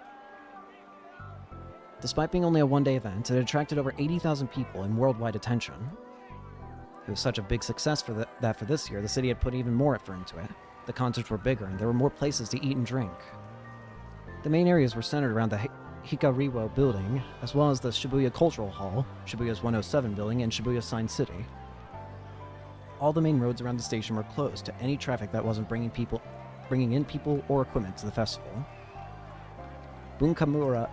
Despite being only a one-day event, it attracted over 80,000 people and worldwide attention. It was such a big success that for this year, the city had put even more effort into it. The concerts were bigger, and there were more places to eat and drink. The main areas were centered around the Hikariwo building, as well as the Shibuya Cultural Hall, Shibuya's 107 building, and Shibuya Sign City. All the main roads around the station were closed to any traffic that wasn't bringing in people or equipment to the festival. Bunkamura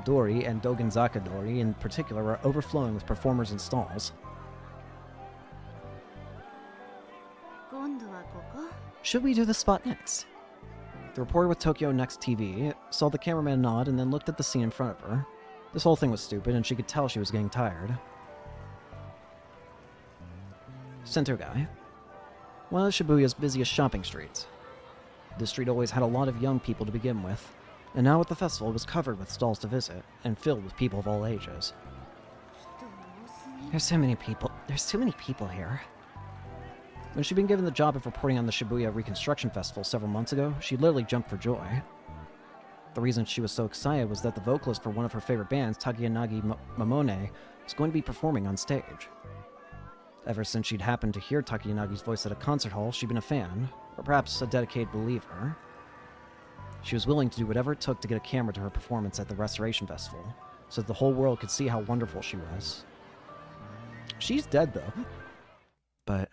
Dori and Dogenzaka Dori in particular were overflowing with performers and stalls. 今度はここ? Should we do the spot next? The reporter with Tokyo Next TV saw the cameraman nod and then looked at the scene in front of her. This whole thing was stupid, and she could tell she was getting tired. Center guy. One of Shibuya's busiest shopping streets. This street always had a lot of young people to begin with, and now with the festival it was covered with stalls to visit, and filled with people of all ages. There's too many people here. When she'd been given the job of reporting on the Shibuya Reconstruction Festival several months ago, she literally jumped for joy. The reason she was so excited was that the vocalist for one of her favorite bands, Takiyanagi Mamone, was going to be performing on stage. Ever since she'd happened to hear Takayanagi's voice at a concert hall, she'd been a fan, or perhaps a dedicated believer. She was willing to do whatever it took to get a camera to her performance at the Restoration Festival, so that the whole world could see how wonderful she was. She's dead, though. But...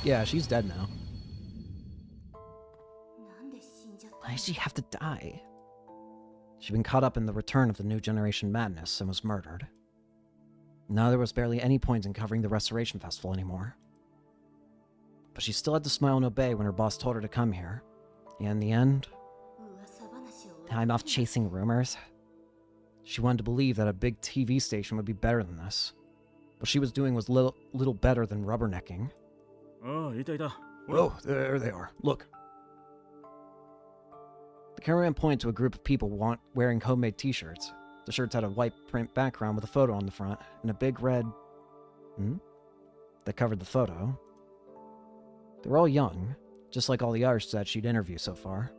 yeah, she's dead now. Why did she have to die? She'd been caught up in the return of the new generation madness and was murdered. Now there was barely any point in covering the Restoration Festival anymore. But she still had to smile and obey when her boss told her to come here. And in the end, I'm off chasing rumors. She wanted to believe that a big TV station would be better than this. What she was doing was little better than rubbernecking. Oh, there they are. Look. The cameraman pointed to a group of people wearing homemade t-shirts. The shirts had a white print background with a photo on the front, and a big red... that covered the photo. They were all young, just like all the others that she'd interviewed so far.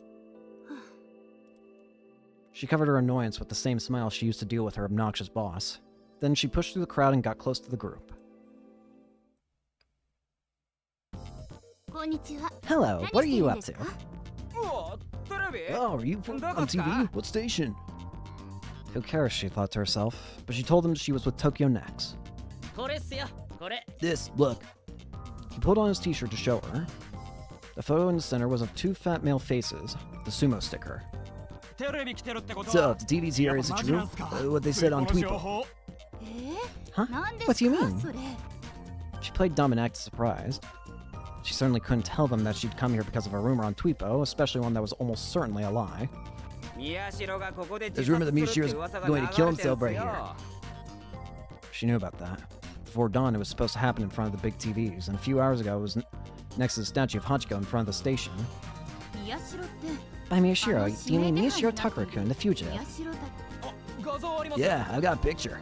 She covered her annoyance with the same smile she used to deal with her obnoxious boss. Then she pushed through the crowd and got close to the group. Hello, what are you up to? Oh, are you on TV? What station? Who cares, she thought to herself, but she told him she was with Tokyo Next. This, look. He pulled on his t-shirt to show her. The photo in the center was of two fat male faces, the sumo sticker. So, the TV's here, is it true? What they said on Twitter. Huh? What do you mean? She played dumb and acted surprised. She certainly couldn't tell them that she'd come here because of a rumor on Twipo, especially one that was almost certainly a lie. There's rumor that Miyashiro's going to kill himself right here. She knew about that. Before dawn, it was supposed to happen in front of the big TVs, and a few hours ago it was next to the statue of Hachiko in front of the station. By Miyashiro, do you mean Miyashiro Takara-kun, the fugitive? Yeah, I've got a picture.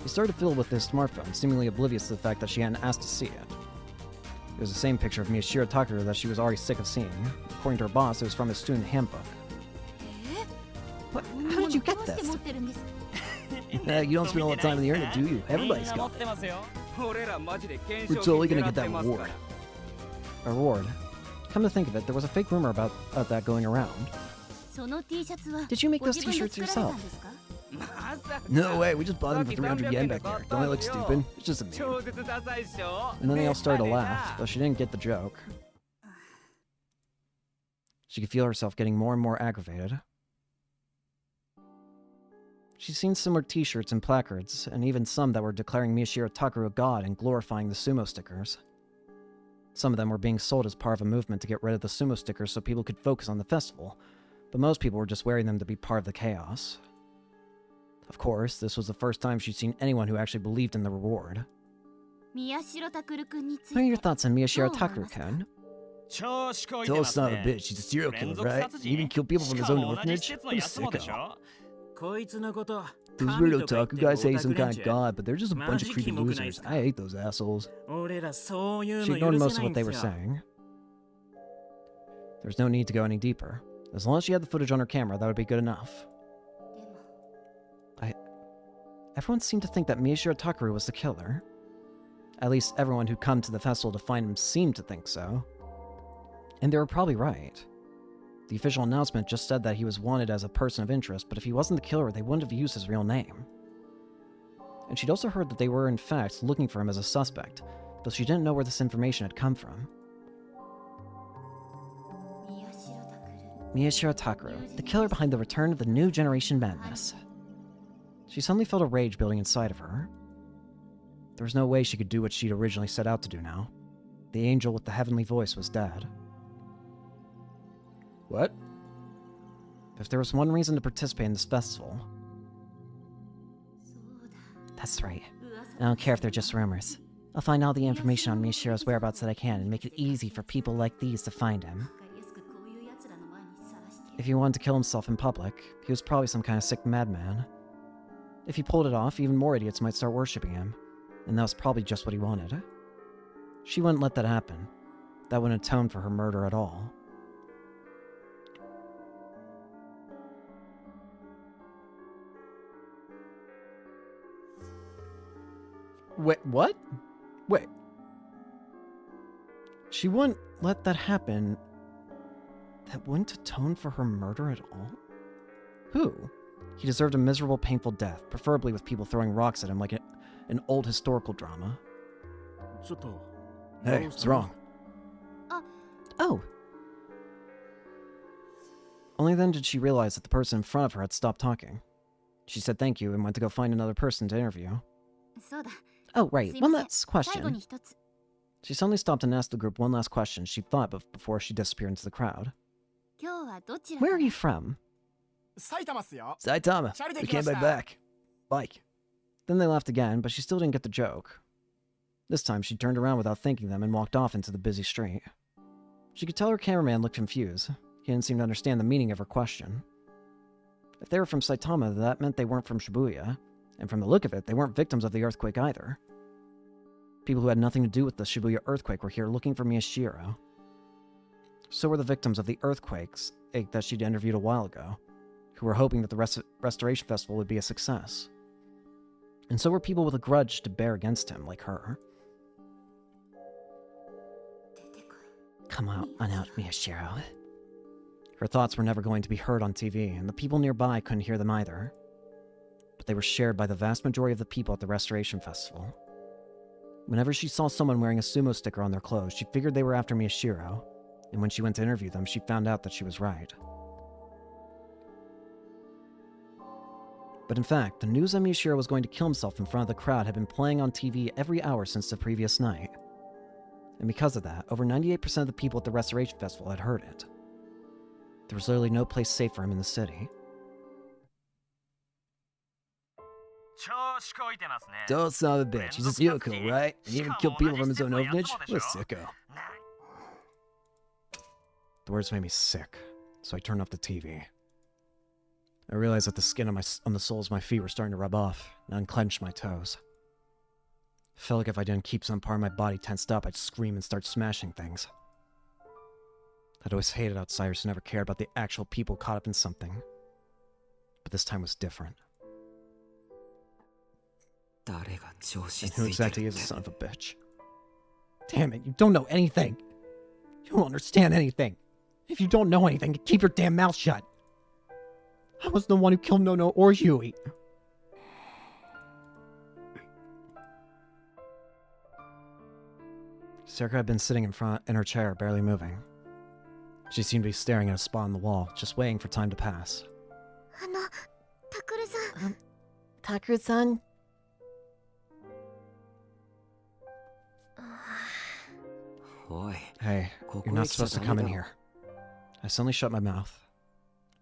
He started to fiddle with his smartphone, seemingly oblivious to the fact that she hadn't asked to see it. It was the same picture of Miyashiro Takara that she was already sick of seeing. According to her boss, it was from his student handbook. What? How did you get this? You don't spend all the time on the internet, do you? Everybody's got it. We're totally gonna get that reward. A reward? Come to think of it, there was a fake rumor about that going around. Did you make those t-shirts yourself? No way, we just bought them for 300 yen back there. Don't I look stupid? It's just a meme. And then they all started to laugh, though she didn't get the joke. She could feel herself getting more and more aggravated. She'd seen similar t-shirts and placards, and even some that were declaring Miyashiro Takara a god and glorifying the sumo stickers. Some of them were being sold as part of a movement to get rid of the sumo stickers so people could focus on the festival, but most people were just wearing them to be part of the chaos. Of course, this was the first time she'd seen anyone who actually believed in the reward. What are your thoughts on Miyashiro Takara-kun? Total son of a bitch, he's a serial killer, right? He even killed people from his own orphanage? What a sicko. Those weird otaku guys say he's some kind of god, but they're just a bunch of creepy losers. I hate those assholes. She ignored most of what they were saying. There's no need to go any deeper. As long as she had the footage on her camera, that would be good enough. Everyone seemed to think that Miyashiro Takara was the killer. At least everyone who'd come to the festival to find him seemed to think so. And they were probably right. The official announcement just said that he was wanted as a person of interest, but if he wasn't the killer, they wouldn't have used his real name. And she'd also heard that they were in fact looking for him as a suspect, but she didn't know where this information had come from. Miyashiro Takara, the killer behind the return of the new generation madness. She suddenly felt a rage building inside of her. There was no way she could do what she'd originally set out to do now. The angel with the heavenly voice was dead. What? If there was one reason to participate in this festival... That's right. I don't care if they're just rumors. I'll find all the information on Miyashiro's whereabouts that I can and make it easy for people like these to find him. If he wanted to kill himself in public, he was probably some kind of sick madman. If he pulled it off, even more idiots might start worshipping him, and that was probably just what he wanted. She wouldn't let that happen. That wouldn't atone for her murder at all. Wait, what? Wait. She wouldn't let that happen. That wouldn't atone for her murder at all? Who? He deserved a miserable, painful death, preferably with people throwing rocks at him like an old historical drama. Hey, what's wrong? Oh. Only then did she realize that the person in front of her had stopped talking. She said thank you and went to go find another person to interview. そうだ Oh, right, すいま one せん last 最後に question. 一つ She suddenly stopped and asked the group one last question she thought of before she disappeared into the crowd. 今日はどちら Where か are ら you from? 埼玉っすよ。 Saitama. Shouted We they came crashed right out. back. Bike. Then they laughed again, but she still didn't get the joke. This time she turned around without thanking them and walked off into the busy street. She could tell her cameraman looked confused. He didn't seem to understand the meaning of her question. If they were from Saitama, that meant they weren't from Shibuya, and from the look of it, they weren't victims of the earthquake either. People who had nothing to do with the Shibuya earthquake were here looking for Miyashiro. So were the victims of the earthquakes that she'd interviewed a while ago, who were hoping that the Restoration Festival would be a success. And so were people with a grudge to bear against him, like her. Come on out, Miyashiro. Her thoughts were never going to be heard on TV, and the people nearby couldn't hear them either. But they were shared by the vast majority of the people at the Restoration Festival. Whenever she saw someone wearing a sumo sticker on their clothes, she figured they were after Miyashiro, and when she went to interview them, she found out that she was right. But in fact, the news that Miyashiro was going to kill himself in front of the crowd had been playing on TV every hour since the previous night. And because of that, over 98% of the people at the Restoration Festival had heard it. There was literally no place safe for him in the city. Don't son of a bitch, he's a Yoko, right? He even killed people from his own orphanage? What a sicko. The words made me sick, so I turned off the TV. I realized that the skin on the soles of my feet were starting to rub off, and unclenched my toes. I felt like if I didn't keep some part of my body tensed up, I'd scream and start smashing things. I'd always hated outsiders who never cared about the actual people caught up in something. But this time was different. And who exactly is a son of a bitch? Damn it, you don't know anything! You don't understand anything! If you don't know anything, keep your damn mouth shut! I was the one who killed Nono or Yui. Serika had been sitting in her chair, barely moving. She seemed to be staring at a spot on the wall, just waiting for time to pass. タクルさん Takuru-san? Hey, you're not supposed to come in here. I suddenly shut my mouth.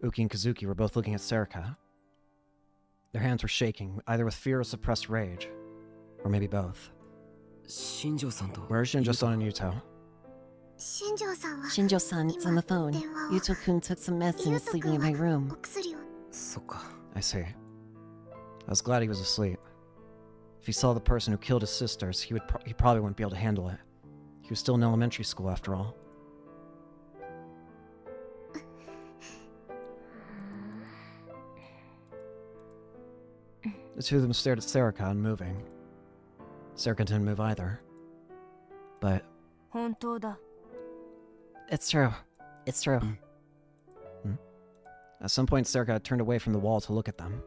Uki and Kazuki were both looking at Serika. Their hands were shaking, either with fear or suppressed rage. Or maybe both. Where are Shinjo-san and Yuto? 新庄さんは Shinjo-san is on the phone. 電話を Yuto-kun took some medicine and is sleeping in my お room. 薬を I see. I was glad he was asleep. If he saw the person who killed his sisters, he probably wouldn't be able to handle it. He was still in elementary school after all. The two of them stared at Serika, unmoving. Serika didn't move either. But 本当だ It's true. It's true. at some point, Serika had turned away from the wall to look at them.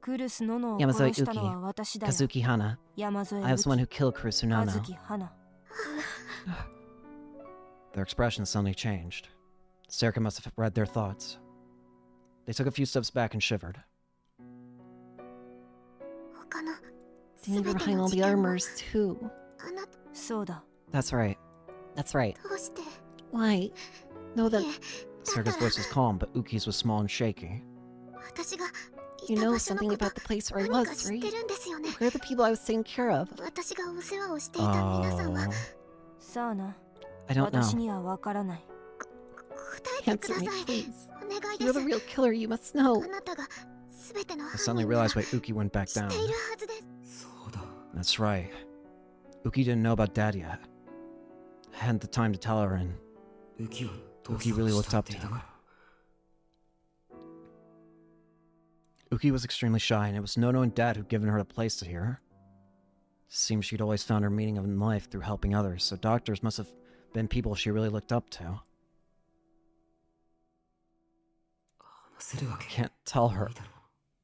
クルスノノを Yamazoe 殺したのは私だよ Kazuki Hana. 山添 I was the one who killed 和 Kurusu 樹花 Their expressions suddenly changed. Serika must have read their thoughts. They took a few steps back and shivered. 他の Didn't 全 even て behind の all 事 the 件も armors, too. あなたそうだ That's right. That's right. どうして Why? No, that... いえ Serika's voice was calm, but Uki's was small and shaky. 私が You いた know 場所の something こと about the place where I 何か was, 知って right? るんですよね Where are the people I was taking care of? 私がお世話をしていた皆さんは Oh, さあな I don't 私 know. にはわからない答えてく Answer だ me, さい please. お願い You're で the す real killer, you must know. あなたが全ての I 犯 suddenly 人なら realized why Uki went back 知っ down. ているはずです That's right. Uki didn't know about Dad yet. I hadn't the time to tell her, and Uki really looked up to him. Uki was extremely shy, and it was Nono and Dad who'd given her a place to hear. Seems she'd always found her meaning in life through helping others, so doctors must have been people she really looked up to. I can't tell her.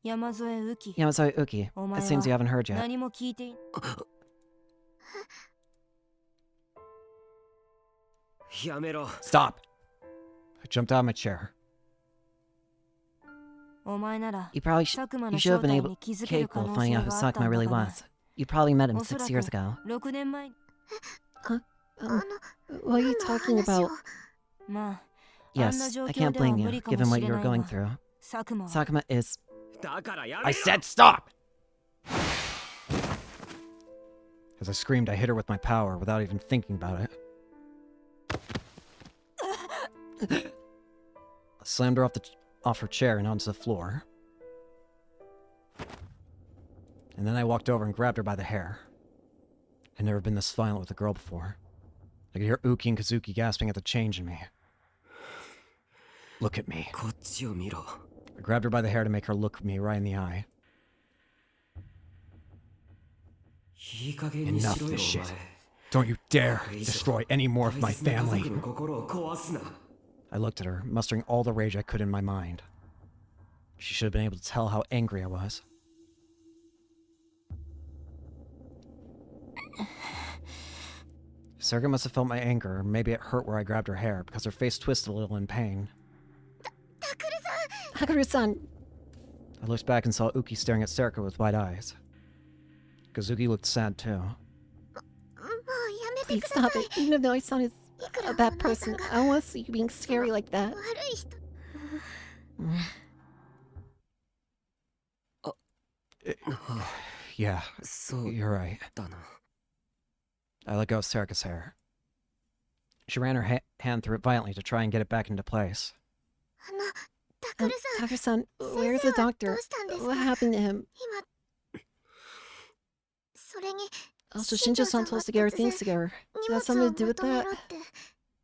山添雨季 Yamazoe Uki, Oh it seems you haven't heard yet. 何も聞いていやめろ Stop! I jumped out of my chair. You probably should have been capable of finding out who Sakuma really was. You probably met him 6 years ago. Huh? What are you talking about? Yes, I can't blame you, given what you're going through. Sakuma is... I said stop! As I screamed, I hit her with my power without even thinking about it. I slammed her off her chair and onto the floor. And then I walked over and grabbed her by the hair. I'd never been this violent with a girl before. I could hear Uki and Kazuki gasping at the change in me. Look at me. こっちを見ろ。 I grabbed her by the hair to make her look me right in the eye. いい加減にしろ Enough よ、 of お this 前。 shit. Don't you dare destroy any more of my 大切な家 family. 族の心を壊すな。 I looked at her, mustering all the rage I could in my mind. She should have been able to tell how angry I was. Serga must have felt my anger, or maybe it hurt where I grabbed her hair, because her face twisted a little in pain. Hakaru-san! I looked back and saw Uki staring at Serika with wide eyes. Kazuki looked sad too. Please stop it. Even though my son is a bad person, I don't want to see you being scary like that. Yeah, そう you're right. だな。 I let go of Serika's hair. She ran her hand through it violently to try and get it back into place. Hakaru-san, where's the doctor? What happened to him? Also, Shinjo-san told us to get our things together. Does that have something to do with that?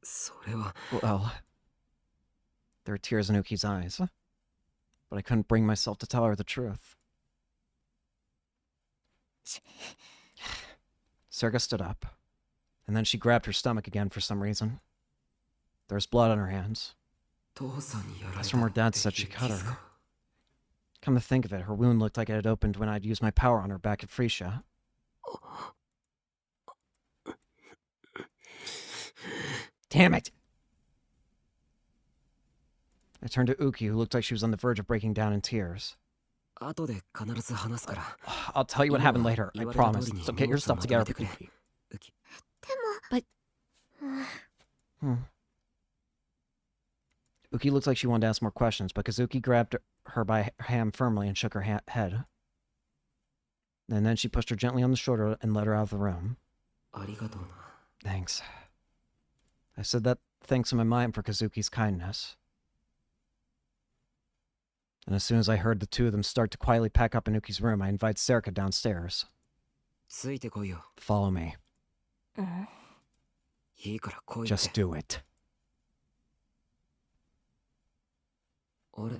それは Well, there were tears in Uki's eyes, but I couldn't bring myself to tell her the truth. Serga stood up, and then she grabbed her stomach again for some reason. There was blood on her hands. 父さんにやられ That's た from her って dad said she いう cut 傷 her. か。 Come to think of it, her wound looked like it had opened when I'd used my power on her back at Frisia. Damn it! I turned to Uki, who looked like she was on the verge of breaking down in tears. 後で必ず話すから。 I'll tell you what happened later, I 言われた promise. 通りに So get 荷 your 物を stuff まとめ together. てくれ。ウキ Uki looked like she wanted to ask more questions, but Kazuki grabbed her by her hand firmly and shook her head. And then she pushed her gently on the shoulder and led her out of the room. ありがとうな。 Thanks. I said that thanks in my mind for Kazuki's kindness. And as soon as I heard the two of them start to quietly pack up in Uki's room, I invited Serika downstairs. ついてこいよ。 Follow me. いいから来いって。 Just do it. あれ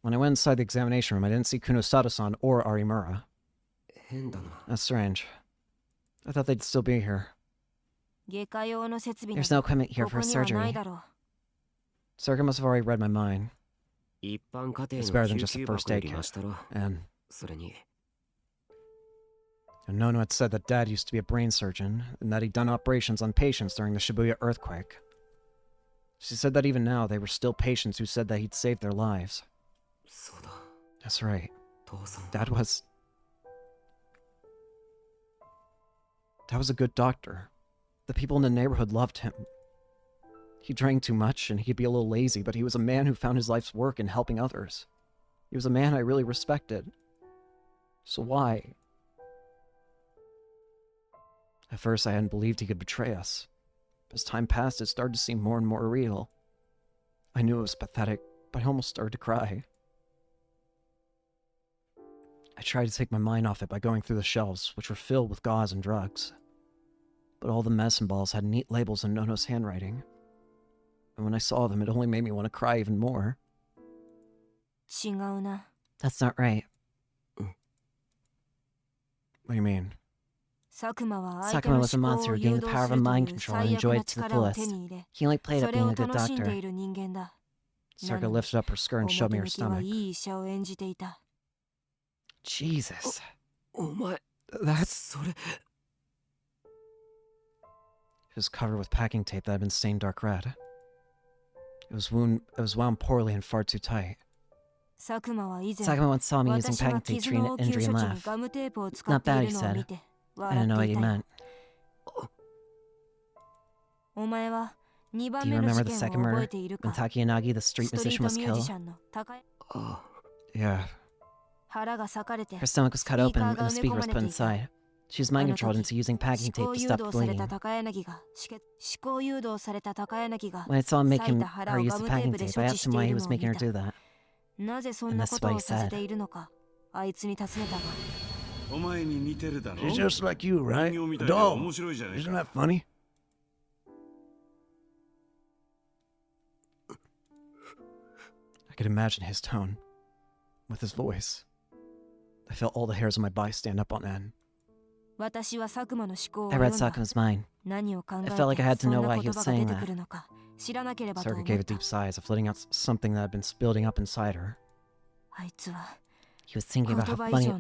When I went inside the examination room, I didn't see Kunosada-san or Arimura. 変だな。 That's strange. I thought they'd still be here. There's no equipment here for surgery. Serika must have already read my mind. 一般家庭 It's の better than 救 just a 急 first 箱よ aid りま kit. したろ。 And それに Nono had said that Dad used to be a brain surgeon, and that he'd done operations on patients during the Shibuya earthquake. She said that even now, they were still patients who said that he'd saved their lives. そうだ。 That's right. 父さん。 Dad was a good doctor. The people in the neighborhood loved him. He drank too much, and he could be a little lazy, but he was a man who found his life's work in helping others. He was a man I really respected. So why? At first, I hadn't believed he could betray us. As time passed, it started to seem more and more real. I knew it was pathetic, but I almost started to cry. I tried to take my mind off it by going through the shelves, which were filled with gauze and drugs. But all the medicine balls had neat labels in Nono's handwriting. And when I saw them, it only made me want to cry even more. That's not right. What do you mean? Sakuma was a monster who gained the power of a mind control and enjoyed it to the fullest. He only played at being a good doctor. Serika lifted up her skirt and showed me her stomach. 医者を演じていた。 Jesus. お前、 That's... それ。 It was covered with packing tape that had been stained dark red. It was wound poorly and far too tight. Sakuma once saw me using packing tape to treat an injury and laughed. Not bad, he said. I didn't know what he meant. Do you remember the second murder? When Takiyanagi, the street musician, was killed? Yeah. Her stomach was cut open and the speaker was put inside. She was mind controlled into using packing tape to stop the bleeding. When I saw him making her use the packing tape, I asked him why he was making her do that. And that's what he said. She's just like you, right? A doll. Isn't that funny? I could imagine his tone. With his voice. I felt all the hairs on my body stand up on end. I read Sakuma's mind. I felt like I had to know why he was saying that. Sakuga gave a deep sigh as if letting out something that had been building up inside her. He was thinking about how funny he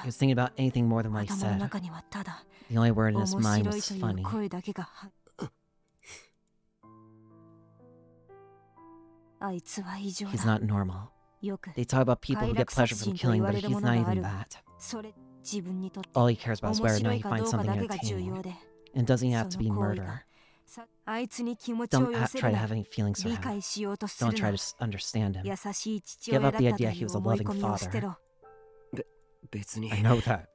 was thinking about anything more than what he said. The only word in his mind was funny. He's not normal. They talk about people who get pleasure from killing, but he's not even that. All he cares about is whether or not he finds something entertaining. And doesn't have to be murder. Don't try to have any feelings for him. Don't try to understand him. Give up the idea he was a loving father. I know that.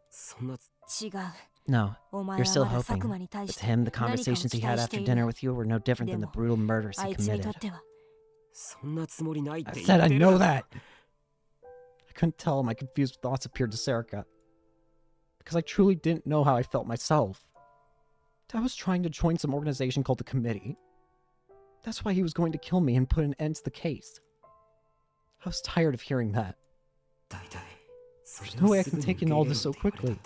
No, you're still hoping. But to him, the conversations he had after dinner with you were no different than the brutal murders he committed. I said I know that! I couldn't tell my confused thoughts appeared to Serica. Because I truly didn't know how I felt myself. Dad was trying to join some organization called the Committee. That's why he was going to kill me and put an end to the case. I was tired of hearing that. There's no way I can take in all this so quickly.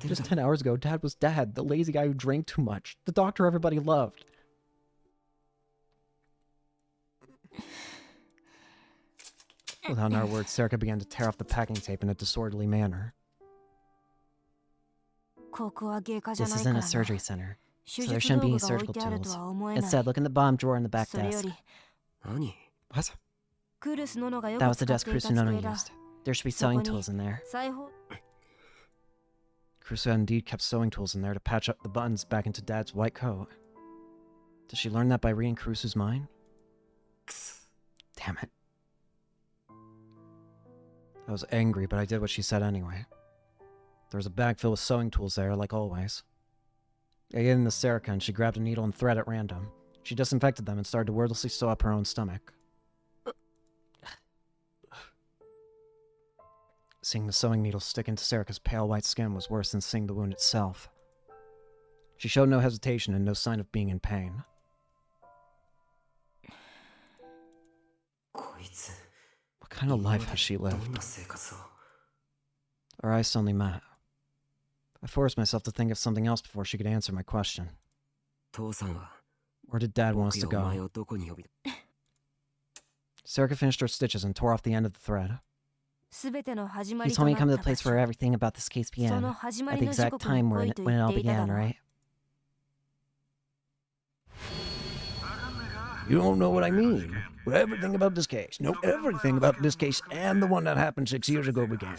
Just 10 hours ago, Dad was Dad, the lazy guy who drank too much, the doctor everybody loved. Without another word, Serica began to tear off the packing tape in a disorderly manner. This isn't a surgery center, so there shouldn't be any surgical tools. Instead, look in the bottom drawer in the back desk. What? That was the desk Kusunono used. There should be sewing tools in there. Kusu had indeed kept sewing tools in there to patch up the buttons back into Dad's white coat. Did she learn that by reading Kusu's mind? Damn it. I was angry, but I did what she said anyway. There was a bag filled with sewing tools there, like always. I gave them to Serica, and she grabbed a needle and thread at random. She disinfected them and started to wordlessly sew up her own stomach. Seeing the sewing needle stick into Serica's pale white skin was worse than seeing the wound itself. She showed no hesitation and no sign of being in pain. What kind of life has she lived? Our eyes suddenly met. I forced myself to think of something else before she could answer my question. Where did Dad want us to go? Serica finished her stitches and tore off the end of the thread. He told me to come to the place where everything about this case began, at the exact time when it all began, right? You don't know what I mean. But everything about this case. No, everything about this case and the one that happened 6 years ago began.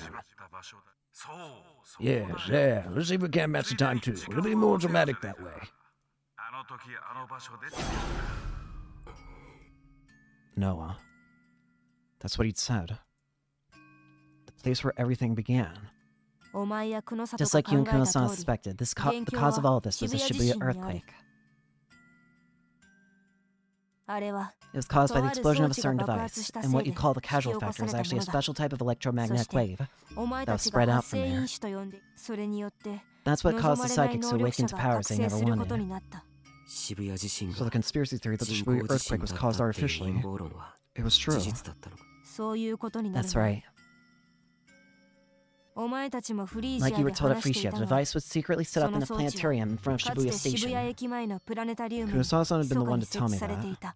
Yes, yeah. Let's see if we can match the time too. It'll be more dramatic that way. Noah. That's what he'd said. The place where everything began. Just like you and Kuno-san suspected, the cause of all of this was the Shibuya earthquake. It was caused by the explosion of a certain device, and what you call the causal factor is actually a special type of electromagnetic wave that was spread out from there. That's what caused the psychics to awaken to powers they never wanted. So the conspiracy theory that the Shibuya earthquake was caused artificially, it was true. That's right. Like you were told at Frisia, the device was secretly set up in a planetarium in front of Shibuya Station. Kurosawa-san had been the one to tell me that.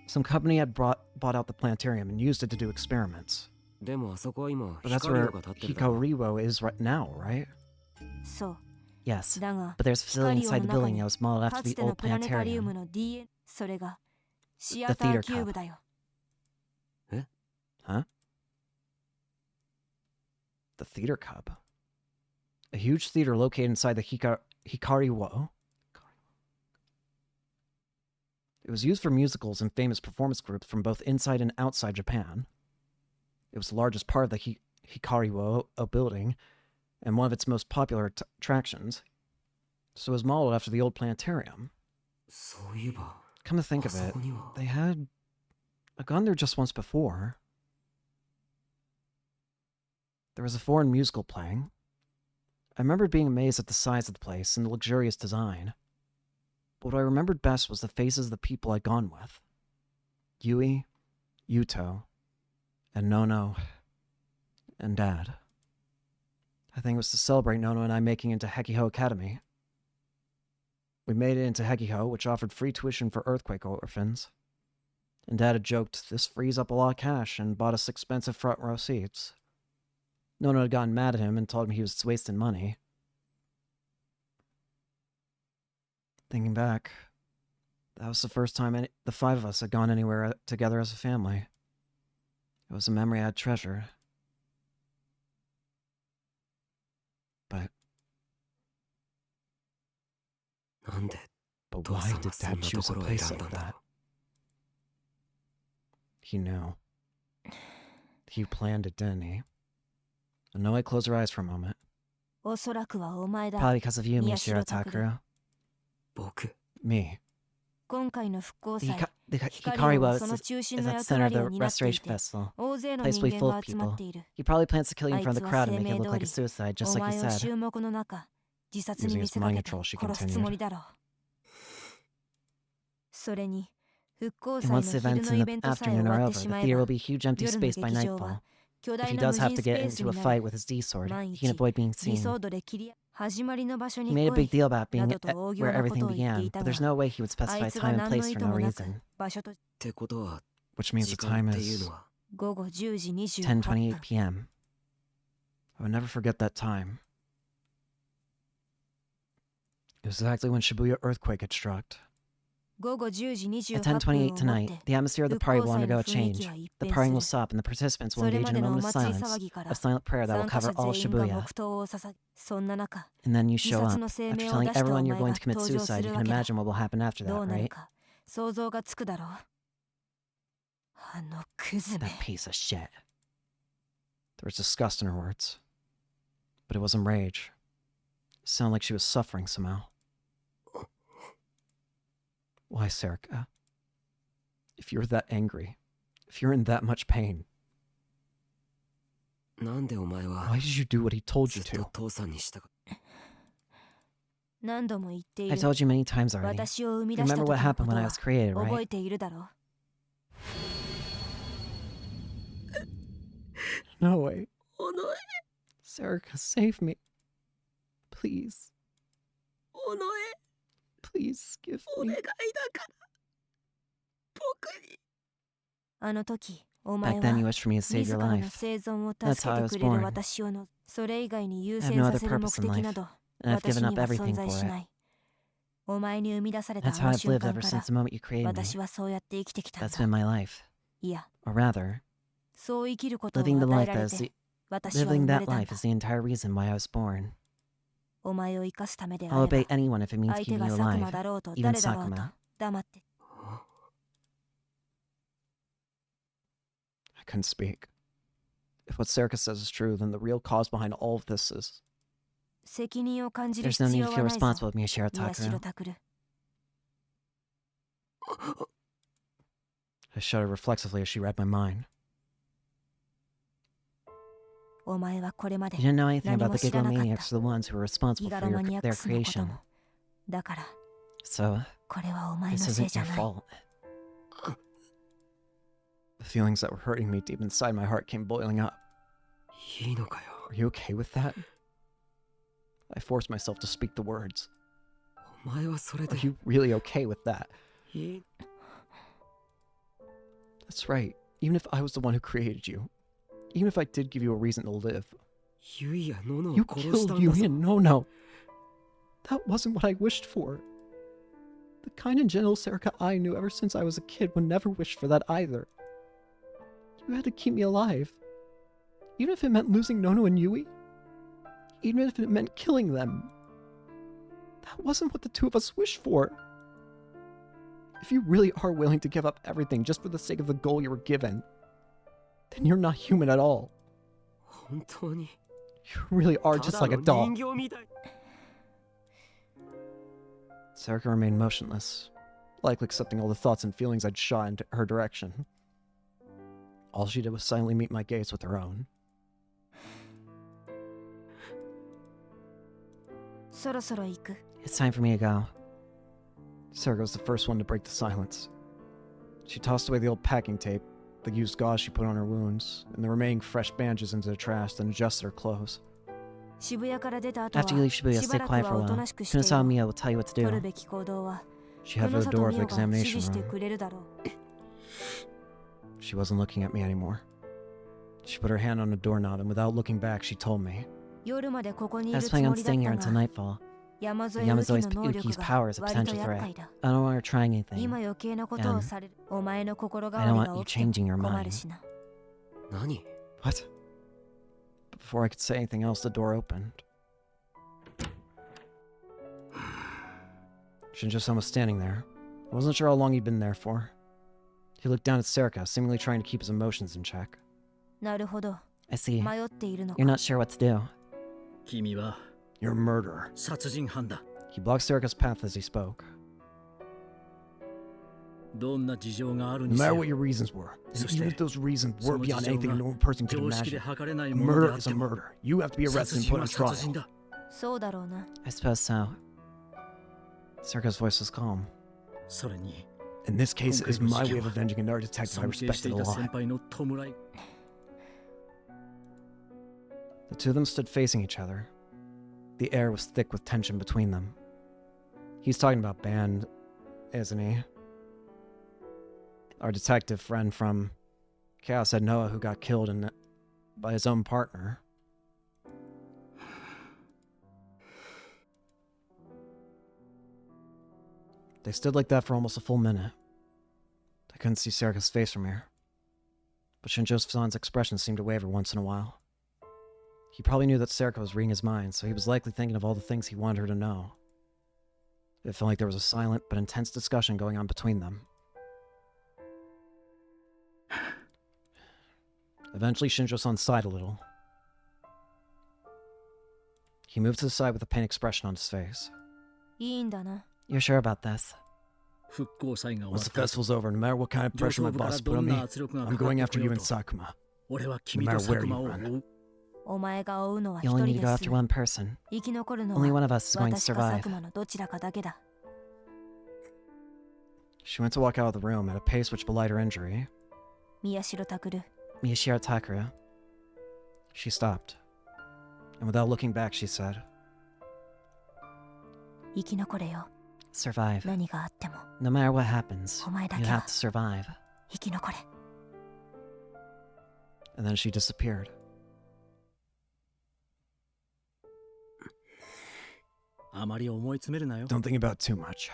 Some company had bought out the planetarium and used it to do experiments. But that's where Hikariwo is right now, right? Yes, but there's a facility inside the building that was modeled after the old planetarium. それがシ The アター theater キューブ cup. だよ。 Huh? The theater cup? A huge theater located inside the Hikari-wo. It was used for musicals and famous performance groups from both inside and outside Japan. It was the largest part of the Hikari-wo building and one of its most popular attractions. So it was modeled after the old planetarium. そういえば Come to think of あそ it, こには they had gone there just once before. There was a foreign musical playing. I remembered being amazed at the size of the place and the luxurious design. But what I remembered best was the faces of the people I'd gone with. Yui, Yuto, and Nono, and Dad. I think it was to celebrate Nono and I making it into Hekiho Academy. We made it into Hekiho, which offered free tuition for earthquake orphans. And Dad had joked, this frees up a lot of cash, and bought us expensive front row seats. Nono had gotten mad at him and told him he was wasting money. Thinking back, that was the first time the five of us had gone anywhere together as a family. It was a memory I'd treasured. But なんで But 父 why さん did はそん Dad なと choose こ a ろを place 選んだ like んだ that? He knew. He planned it, didn't he? And no, I closed her eyes for a moment. おそらくはお前だ。 Probably because of you, Miyashiro Miyashiro Takuro. 僕 Me. 今回の復興 The 祭、 Hikari は was その中心 is の at 役 the center of 割を the 担ってい Restoration て、 Festival. 大勢の Place 人 will be 間 full が of 集まっ people. ている。 He probably plans to kill you あ in い front つ of the は crowd 声 and make 明 it 通 look like り a suicide, just お like you 前を said. 衆目の中、自殺に Using 見 his せかけ mind て control, she 殺す continued. つもりだろう。それに、復興 And 祭の once the 昼 events の in イ the ベントさえ afternoon 終 are わっ over, て the しまえ theater ば、 will be huge empty 夜の space by 劇場 nightfall. は巨 If 大 he な does 無 have 人 to スペ get ース into a にな fight る。 with his D sword, 万 he can 一、 avoid being 理 seen. 想度で切り始まりの場所 He に made a 来 big い deal about な being どと大行 where なこ everything とを言って began, いた but there's が、 no way he would あ specify いつ time が and 何の place 意 for 図 no もなく reason. っ場所とてことは Which means 時 the 間 time っていう is のは午後10時28 10:28 分。 p.m. I would never forget that time. It was exactly when Shibuya earthquake had struck. 午後10時 At 28分 10:28 をもっ tonight, て、 the atmosphere of the party will undergo a 復興祭の雰囲 change. 気は一 The 変 partying す will る。 stop, and the participants will それ engage ま in で a のお moment of 祭り silence, 騒ぎか a ら、 silent prayer that will 参加 cover 者 all 全員が Shibuya. 黙祷を捧げ、そんな中、 And then you 自 show 殺 up. の声 After 明を telling 出した everyone お you're 前 going が to commit 登場 suicide, す you る can わけだ。 imagine what will happen after ど that, うなる right? か想像がつくだろう。あのクズめ。 That piece of shit. There was disgust in her words. But it wasn't rage. It sounded like she was suffering somehow. Why, Serica? If you're that angry, if you're in that much pain, なんでお前は why did you do what he told ず you っと to? 父さんにしたか何度も言ってい I've る。 told you many times already. 私を生み You 出した remember 時 what のこ happened と when I は was created, 覚 right? えているだろ No way. おのえ Serica, save me. Please. おのえ Please give お願 me. いだから僕にあの時、お前 Back then, you は wished for me to save 自 your らの life. 生存を That's 助 how I け was てくれる born. 私をの、それ以外に優 I 先 have no さ other せる目 purpose in 的 life, など、 and I've 私 given に up は存 everything 在 for し it. ない。お前に生み出された That's あ how の I've 瞬 lived 間 ever から、 since the moment you created me. 私はそうやって生きてきたん That's been だ。 my life. いや、 Or rather, そう生きることを living the 与え life ら that れ is て the,、私は生 living ま that れたん life だ。 is the entire reason why I was born. お前を生かすためであ I'll れ obey ば、 anyone if it means 相手 keeping が you 佐久間 alive, だろうと even 誰だろうと Sakuma. 黙って。 I couldn't speak. If what Serica says is true, then the real cause behind all of this is... 責任を感じる There's no 必 need 要 to は feel ないぞ。 responsible, Miyashiro 宮代 Takuro. 拓。 I shuddered reflexively as she read my mind. お前はこれまで You didn't know anything 何 about も the 知らなかっ Gigomaniacs た。 are the ones who were responsible ギガ for ロマニアッ their クスのこと creation. も。だから、 So, これはお前の this せい isn't じゃ your ない。 fault. The feelings that were hurting me deep inside my heart came boiling up. いいのかよ Are you okay with that? I forced myself to speak the words. お前はそれ Are で you really okay with that? いい That's right. Even if I was the one who created you, even if I did give you a reason to live, ユイやノノを you 殺した killed んだぞ Yui and No. That wasn't what I wished for. The The kind and gentle Serika I knew ever since I was a kid would never wish for that either. You had to keep me alive. Even if it meant losing Nono and Yui. Even if it meant killing them. That wasn't what the two of us wished for. If you really are willing to give up everything just for the sake of the goal you were given, then you're not human at all. 本当に You really are た just だ like a の doll. 人形みたい Serika remained motionless, likely accepting all the thoughts and feelings I'd shot into her direction. All she did was silently meet my gaze with her own. そろそろ行く It's time for me to go. Serika was the first one to break the silence. She tossed away the old packing tape, the used gauze she put on her wounds, and the remaining fresh bandages into the trash, then adjusted her clothes. 渋谷から出た後は After you leave Shibuya, し stay ばら quiet く for は a おと while. なしくしてい Kunosawa よ Mia will tell you what to 取る do. べき行動は She 久 had 野 the 里 door 美 of 代 the が指 examination 示して room. くれるだろう She wasn't looking at me anymore. She put her hand on the doorknob, and without looking back, she told me, 夜までここにい I る was つ planning も on りだっ staying here た until が nightfall. 山添 Yamazo's 由紀の能力 Yuki's が power is a 割と potential 厄 threat. 介だ I don't want her trying anything. 今余計なことをされるお前の心 I 変わ don't り want が you 起きて changing your も困 mind. るしな 何 What? But before I could say anything else, the door opened. Shinjo-san was standing there. I wasn't sure how long he'd been there for. He looked down at Serika, seemingly trying to keep his emotions in check. なるほど I see. 迷っているの You're か not sure what to do. 君は You're a murderer. 殺人犯だ He blocked Serika's path as he spoke. どんな事情がある No にせ matter よ what your reasons were, and even if those reasons were その beyond 事情 anything が a normal person could 常識で imagine, 測れない a もので murder あっ is a ても murder. You have to be 殺 arrested and 人 put は on 殺人 trial. だ そうだろうな I suppose so. Serika's voice was calm. それに In this case, it is my way of 今回の事件は avenging another detective I 尊敬して respected い a た先 lot. 輩の弔い The two of them stood facing each other. The air was thick with tension between them. He's talking about Band, isn't he? Our detective friend from Chaos Head Noah who got killed by his own partner. They stood like that for almost a full minute. I couldn't see Serika's face from here. But Shinjo-san's expression seemed to waver once in a while. He probably knew that Serika was reading his mind, so he was likely thinking of all the things he wanted her to know. It felt like there was a silent but intense discussion going on between them. Eventually, Shinjo-san sighed a little. He moved to the side with a pained expression on his face. いいんだな You're sure about this? 復興祭が終わ Once っ the た festival's over, no matter what kind of 上 pressure 層 my 部から boss ど put on ん me, な圧力が I'm かかっ going て after こよ you う in と Sakuma. 俺は君と No matter 佐 where 久間 you を run. 追うお前が追うのは You 一 only 人 need to で go す after one person. 生き残るの Only は one of us is going to 私か survive. 佐久間のどちらかだけだ She went to walk out of the room at a pace which belied her injury. 宮代拓 Miyashiro Takura. She stopped. And without looking back, she said, 生き残れよ Survive. 何があっても No matter what happens, お前だ you け have は to survive. 生き残れ And then she disappeared. あまり思い詰めるなよ Don't think about it too much.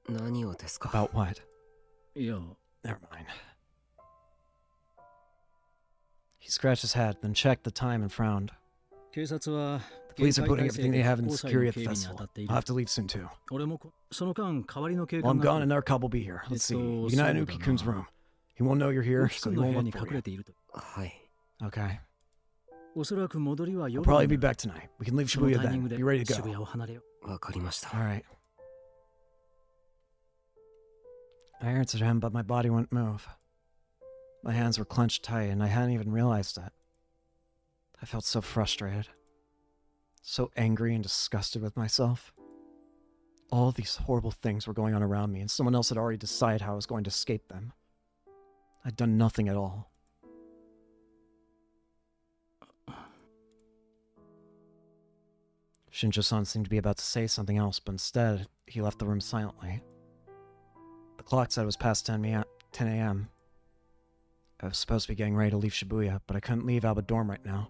何をですか About what? いや Never mind. He scratched his head, then checked the time and frowned. 警察は The police are putting 警戒 everything they 態 have 勢 in で復興祭 security の at 警 the 備に当 festival. たってい I'll る have to leave soon too. 俺もその間代わりの警 Well, 官 I'm が gone and our cop will be here. Let's see. You can so hide in da Uki-kun's na. room. He won't know you're here, キ so 君 he の部 won't 屋に look for 隠れ you. ているとはい Okay. おそらく戻りは I'll 夜 probably に be なる back tonight. We can leave その Shibuya タイミング then. で Be ready to 渋 go. 谷を離れよわかりました All right. I answered him, but my body wouldn't move. My hands were clenched tight, and I hadn't even realized it. I felt so frustrated, so angry and disgusted with myself. All these horrible things were going on around me, and someone else had already decided how I was going to escape them. I'd done nothing at all. Shinjo-san seemed to be about to say something else, but instead, he left the room silently. The clock said it was past 10 a.m. I was supposed to be getting ready to leave Shibuya, but I couldn't leave Alba Dorm right now,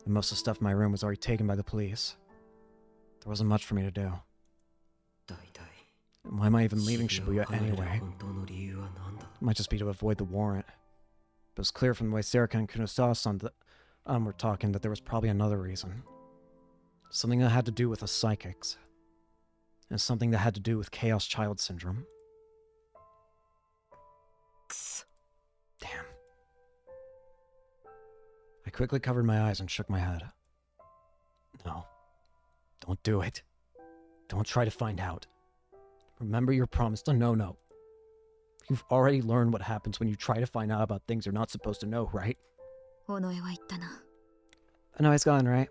and most of the stuff in my room was already taken by the police. There wasn't much for me to do. 大体 And why am I even leaving Shibuya anyway? Might just be to avoid the warrant. But it was clear from the way Serika and Kunosawa-san were talking that there was probably another reason. Something that had to do with the psychics. And something that had to do with Chaos Child Syndrome. Damn. I quickly covered my eyes and shook my head. No. Don't do it. Don't try to find out. Remember your promise to no. You've already learned what happens when you try to find out about things you're not supposed to know, right? I know he's gone, right?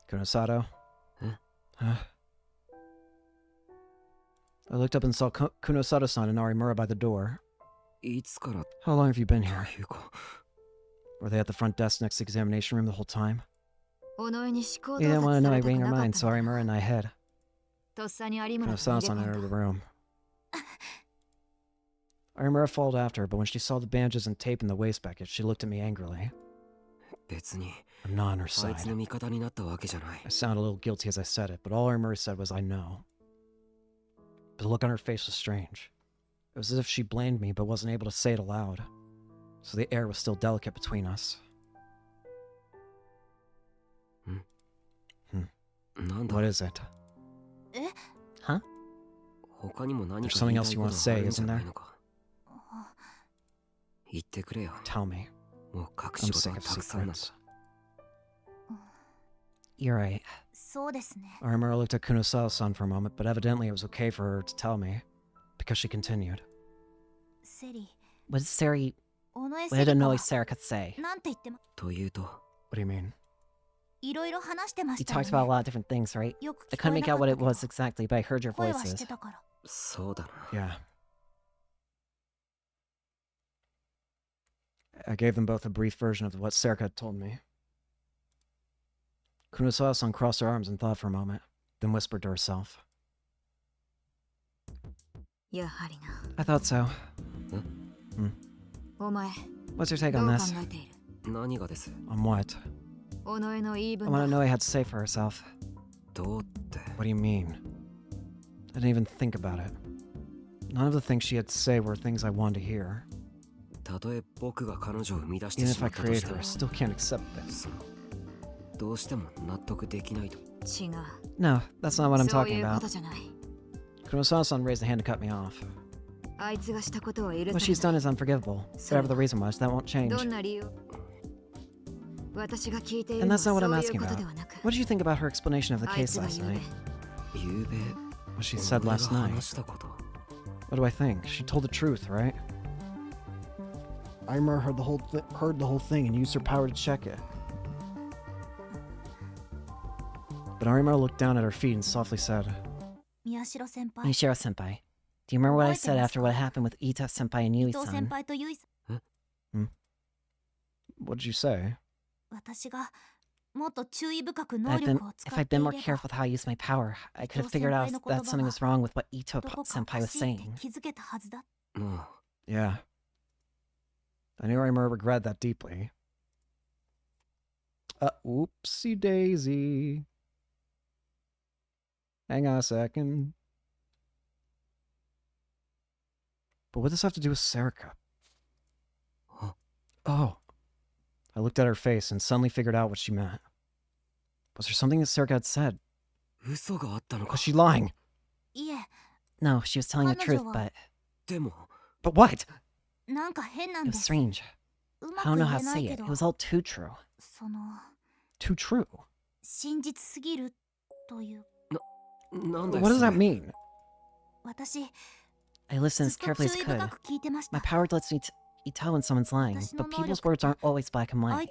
Kunosato? Huh? I looked up and saw Kunosato-san and Arimura by the door. How long have you been here? Were they at the front desk next to the examination room the whole time? You didn't want to know I read your mind, so Arimura and I hid. Kunosato-san entered the room. Arimura followed after her, but when she saw the bandages and tape in the waste bucket, she looked at me angrily. I'm not on her side. I sounded a little guilty as I said it, but all Arimura said was, I know. But the look on her face was strange. It was as if she blamed me, but wasn't able to say it aloud. So the air was still delicate between us. What is it? Huh? There's something else you want to say, isn't there? Tell me. I'm sick of secrets. You're right. Arimura looked at Kunosawa-san for a moment, but evidently it was okay for her to tell me, because she continued. What did Onoe Serika say? What do you mean? You talked about a lot of different things, right? I couldn't make out what it was exactly, but I heard your voices. Yeah. I gave them both a brief version of what Serika had told me. Kunosawa-san crossed her arms and thought for a moment, then whispered to herself. I thought so. What's your take on this? On what? I want to know I had to say for herself. What do you mean? I didn't even think about it. None of the things she had to say were things I wanted to hear. Even if I create her, I still can't accept this. No, that's not what I'm talking about. Kunosawa-san raised a hand to cut me off. What she's done is unforgivable. Whatever the reason was, that won't change. And that's not what I'm asking about. What did you think about her explanation of the case last night? What she said last night? What do I think? She told the truth, right? Arimura heard the whole thing and used her power to check it. But Arimura looked down at her feet and softly said, Miyashiro-senpai, do you remember what I said after what happened with Ito-senpai and Yui-san? What did you say? If I'd been more careful with how I used my power, I could have figured out that something was wrong with what Ito-senpai was saying. Yeah. I knew Arimura regretted that deeply. Oopsie daisy. Hang on a second. But what does this have to do with Serika? Oh. I looked at her face and suddenly figured out what she meant. Was there something that Serika had said? Was she lying? No, she was telling the truth, but... But what? It was strange. I don't know how to say it. It was all too true. Too true? What does that mean? I listened as carefully as I could. My power lets me tell when someone's lying, but people's words aren't always black and white.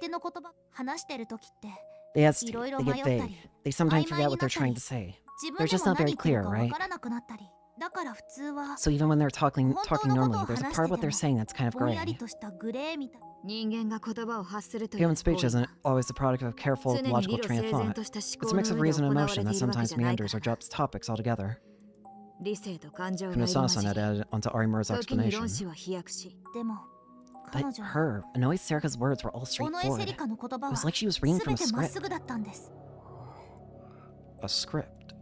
They hesitate, they get vague. They sometimes forget what they're trying to say. They're just not very clear, right? So even when they're talking normally, there's a part of what they're saying that's kind of gray. Human speech isn't always the product of a careful, logical train of thought. It's a mix of reason and emotion that sometimes meanders or drops topics altogether. Kunosawa-san had added onto Arimura's explanation. But Onoe Serika's words were all straightforward. It was like she was reading from a script. A script?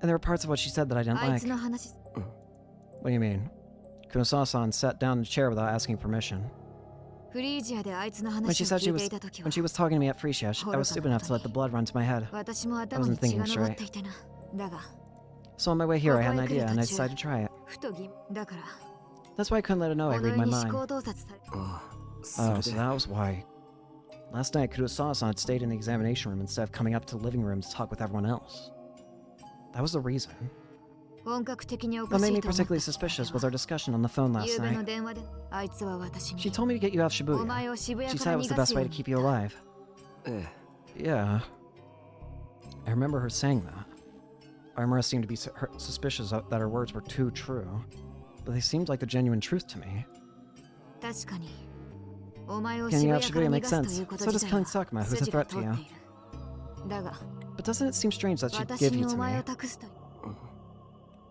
there were parts of what she said that I didn't like. What do you mean? Kunosawa-san sat down in a chair without asking permission. When she said when she was talking to me at Frisia, I was stupid enough to let the blood run to my head. I wasn't thinking straight. So on my way here, I had an idea, and I decided to try it. That's why I couldn't let her know I read my mind. Oh, so that was why. Last night, Kurosawa-san had stayed in the examination room instead of coming up to the living room to talk with everyone else. That was the reason. What made me particularly suspicious was our discussion on the phone last night. She told me to get you out of Shibuya. She said it was the best way to keep you alive. Yeah. I remember her saying that. Armura seemed to be suspicious that her words were too true, but they seemed like the genuine truth to me. Getting you out of Shibuya makes sense. So does killing Sakuma, who's a threat to you. But doesn't it seem strange that she'd give you to me?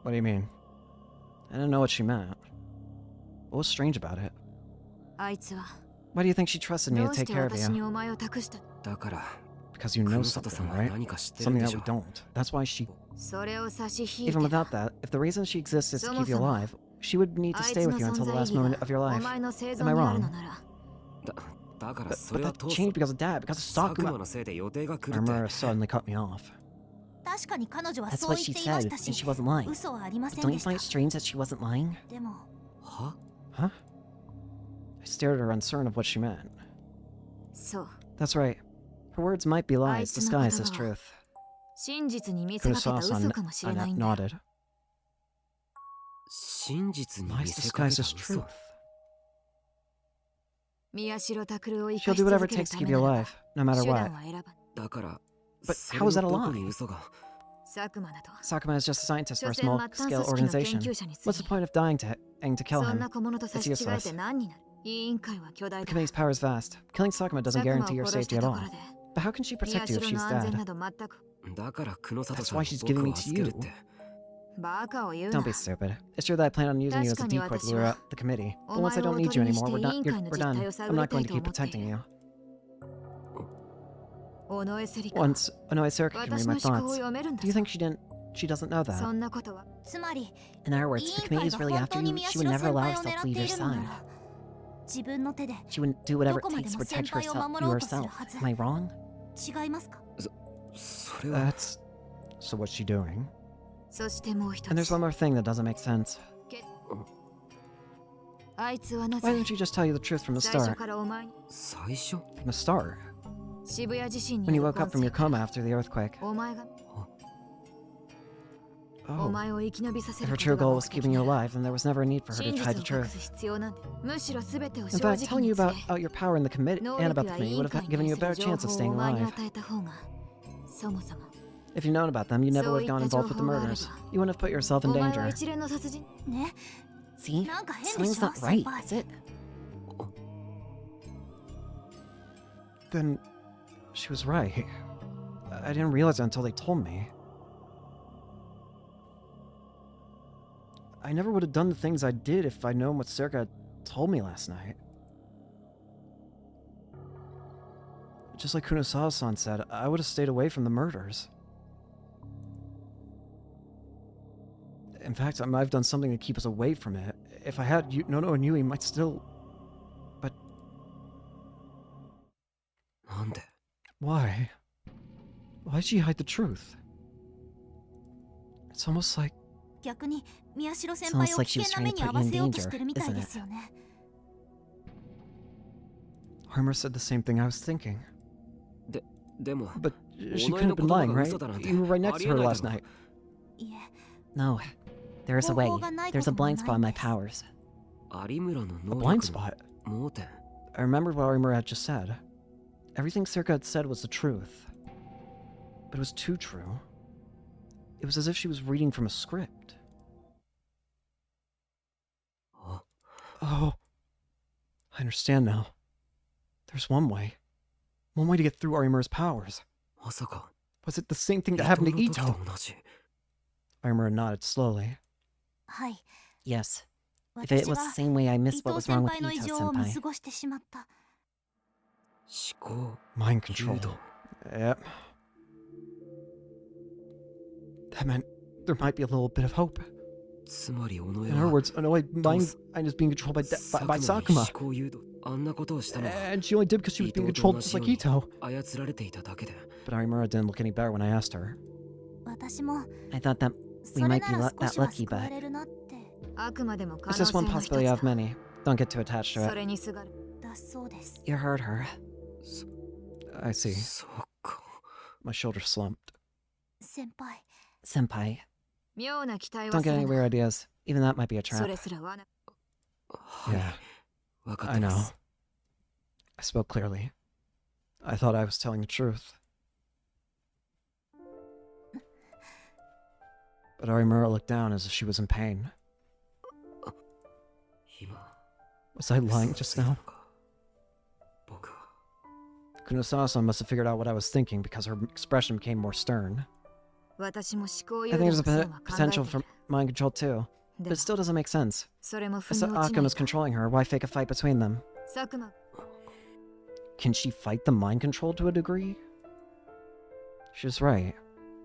What do you mean? I didn't know what she meant. What was strange about it? Why do you think she trusted me to take care of you? Because you know something, right? Something that we don't. That's why she... Even without that, if the reason she exists is to keep you alive, she would need to stay with you until the last moment of your life. Am I wrong? But that changed because of Dad, because of Sakuma. Armura suddenly cut me off. That's what she said, and she wasn't lying. But don't you find it strange that she wasn't lying? Huh? I stared at her, uncertain of what she meant. That's right. Her words might be lies disguised as truth. Kurosawa-san nodded. Lies disguised as truth. She'll do whatever it takes to keep you alive, no matter what. But how is that a lie? Sakuma is just a scientist for a small-scale organization. What's the point of dying to kill him? It's useless. The committee's power is vast. Killing Sakuma doesn't guarantee your safety at all. But how can she protect you if she's dead? That's why she's giving me to you. Don't be stupid. It's true that I plan on using you as a decoy to lure out the committee. But once I don't need you anymore, we're done. I'm not going to keep protecting you. Once Onoe Circa can read my thoughts, do you think she doesn't know that? In other words, if the committee is really after you, she would never allow herself to leave your side. She wouldn't do whatever it takes to protect you herself. Am I wrong? That's... So what's she doing? And there's one more thing that doesn't make sense. Why didn't she just tell you the truth from the start? From the start? When you woke up from your coma after the earthquake. Oh. If her true goal was keeping you alive, then there was never a need for her to hide the truth. In fact, telling you about your power in the committee and about the committee would have given you a better chance of staying alive. If you'd known about them, you never would have gone involved with the murders. You wouldn't have put yourself in danger. See? Something's not right, is it? Then... she was right. I didn't realize it until they told me. I never would have done the things I did if I'd known what Circa told me last night. Just like Kunosawa-san said, I would have stayed away from the murders. In fact, I might have done something to keep us away from it. If I had, Nono and Yui might still... But... Why? Why'd she hide the truth? It's almost like... It's almost like she was trying to put you in danger, isn't it? Armor said the same thing I was thinking. But she couldn't have been lying, right? You were right next to her last night. No. There's a way. There's a blind spot in my powers. A blind spot? I remembered what Arimura had just said. Everything Circa had said was the truth. But it was too true. It was as if she was reading from a script. Oh. I understand now. There's one way. One way to get through Arimura's powers. Was it the same thing that happened to Ito? Arimura nodded slowly. Yes. If it was the same way I missed what was wrong with Ito-senpai. Mind control. Yep. That meant there might be a little bit of hope. つまり尾上 In her は words, Onoe's mind is being controlled by Sakuma. 思考誘導あんなことをしたのは And she only did because she was being controlled just like Ito. 操られていただけで But Arimura didn't look any better when I asked her. 私も I thought that そ we れ might な be ら that 少しは lucky, 救わ but れるなってあくまでも可 It's 能 just 性 one の一 possibility つ out of だ。 many. Don't get too attached そ to れ it. にすがる。だそうです You heard her. I see. そうか My shoulder slumped. 先輩 Senpai. 妙な期待 Don't はす get る any な。 weird ideas. Even that might be a そ trap. れすら罠。はい Yeah, 分かっ I てま know. す I spoke clearly. I thought I was telling the truth. But Arimura looked down as if she was in pain. 今 Was I lying 嘘 just ついたの now? か僕は Kunosawa-san must have figured out what I was thinking because her expression became more stern. 私も思考 I 誘 think 導 there's の a 線は potential 考 for えて mind control too, い but る。で it も still doesn't make sense. それも If 腑に落ちない Akuma's controlling her, why fake a fight between them? 佐久間 Can she fight the mind control to a degree? She was right.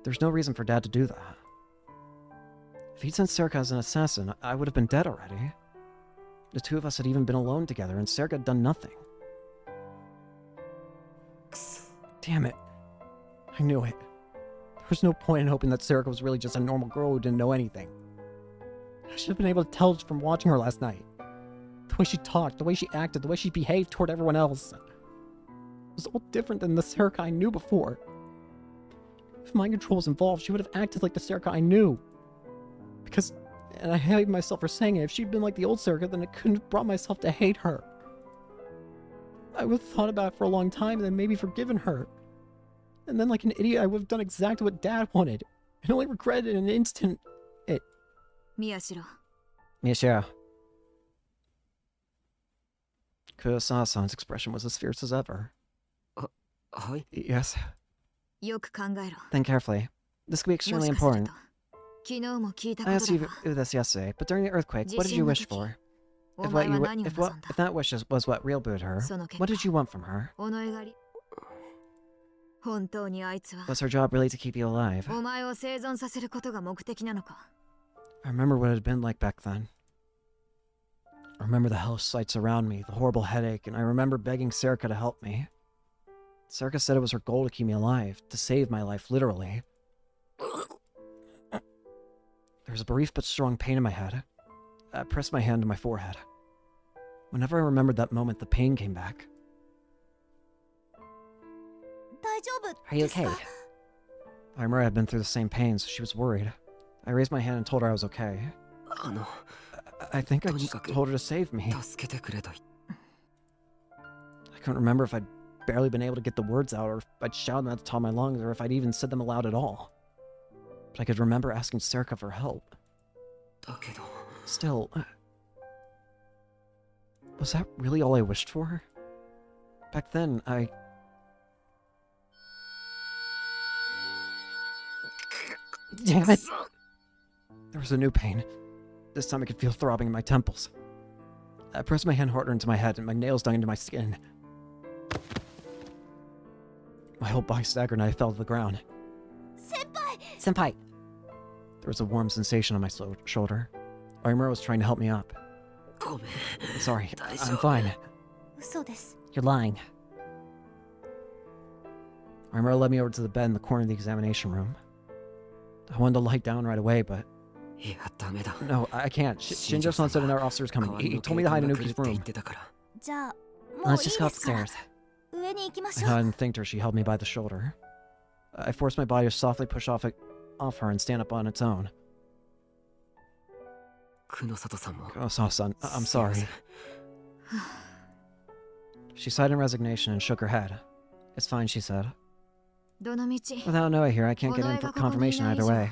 There's no reason for Dad to do that. If he'd sent Serika as an assassin, I would have been dead already. The two of us had even been alone together, and Serika had done nothing. Damn it. I knew it. There was no point in hoping that Serika was really just a normal girl who didn't know anything. I should have been able to tell just from watching her last night. The way she talked, the way she acted, the way she behaved toward everyone else. It was all different than the Serika I knew before. If mind control was involved, she would have acted like the Serika I knew. Because, and I hate myself for saying it, if she'd been like the old Serika, then I couldn't have brought myself to hate her. I would have thought about it for a long time and then maybe forgiven her. And then like an idiot, I would have done exactly what Dad wanted. And only regretted in an instant it. 宮代 Miyashiro. Kurosawa-san's expression was as fierce as ever. はい Yes. よく考えろ。 Think carefully. This could be も extremely しかする important. と昨日も聞いたこ I と asked だ you が this yesterday, but during the earthquake, what did you wish for? お If 前 what は you 何を if 望 what んだ if that wish was what real booed her, その結 what 果 did you want from her? お前がり本当にあいつは Was her job really to keep you alive? お前を生存させることが目的なのか I remember what it had been like back then. I remember the hell sights around me, the horrible headache, and I remember begging Serika to help me. Serika said it was her goal to keep me alive, to save my life, literally. There was a brief but strong pain in my head. I pressed my hand to my forehead. Whenever I remembered that moment, the pain came back. 大丈夫 Are you ですか okay? I remember I had been through the same pain, so she was worried. I raised my hand and told her I was okay. あの I think I とに just かく told her to save me. 助けてくれと I couldn't remember if I'd barely been able to get the words out, or if I'd shouted them at the top of my lungs, or if I'd even said them aloud at all. But I could remember asking Serika for help. だけど Still, was that really all I wished for? Back then, Damn it! There was a new pain. This time I could feel throbbing in my temples. I pressed my hand harder into my head, and my nails dug into my skin. My whole body staggered and I fell to the ground. Senpai There was a warm sensation on my shoulder. Arimura was trying to help me up. ごめん Sorry, 大 I'm 丈夫 fine. 嘘です you're lying Arimura led me over to the bed in the corner of the examination room. I wanted to lie down right away, but いやダメだ no, I can't. Shinjo-san said another officer was 代 coming. わり He の told me to hide 警 in 官が来る Nuki's って言 room. ってたからじゃあもういい Let's で just go すから upstairs 上に行きま I しょう nodded and thanked her. She held me by the shoulder. I forced my body to softly push off her and stand up on its own. 久野里さんも Oh, son, I'm すいま sorry. せん She sighed in resignation and shook her head. It's fine, she said. どの道 Without Noe here, I can't get confirmation either way.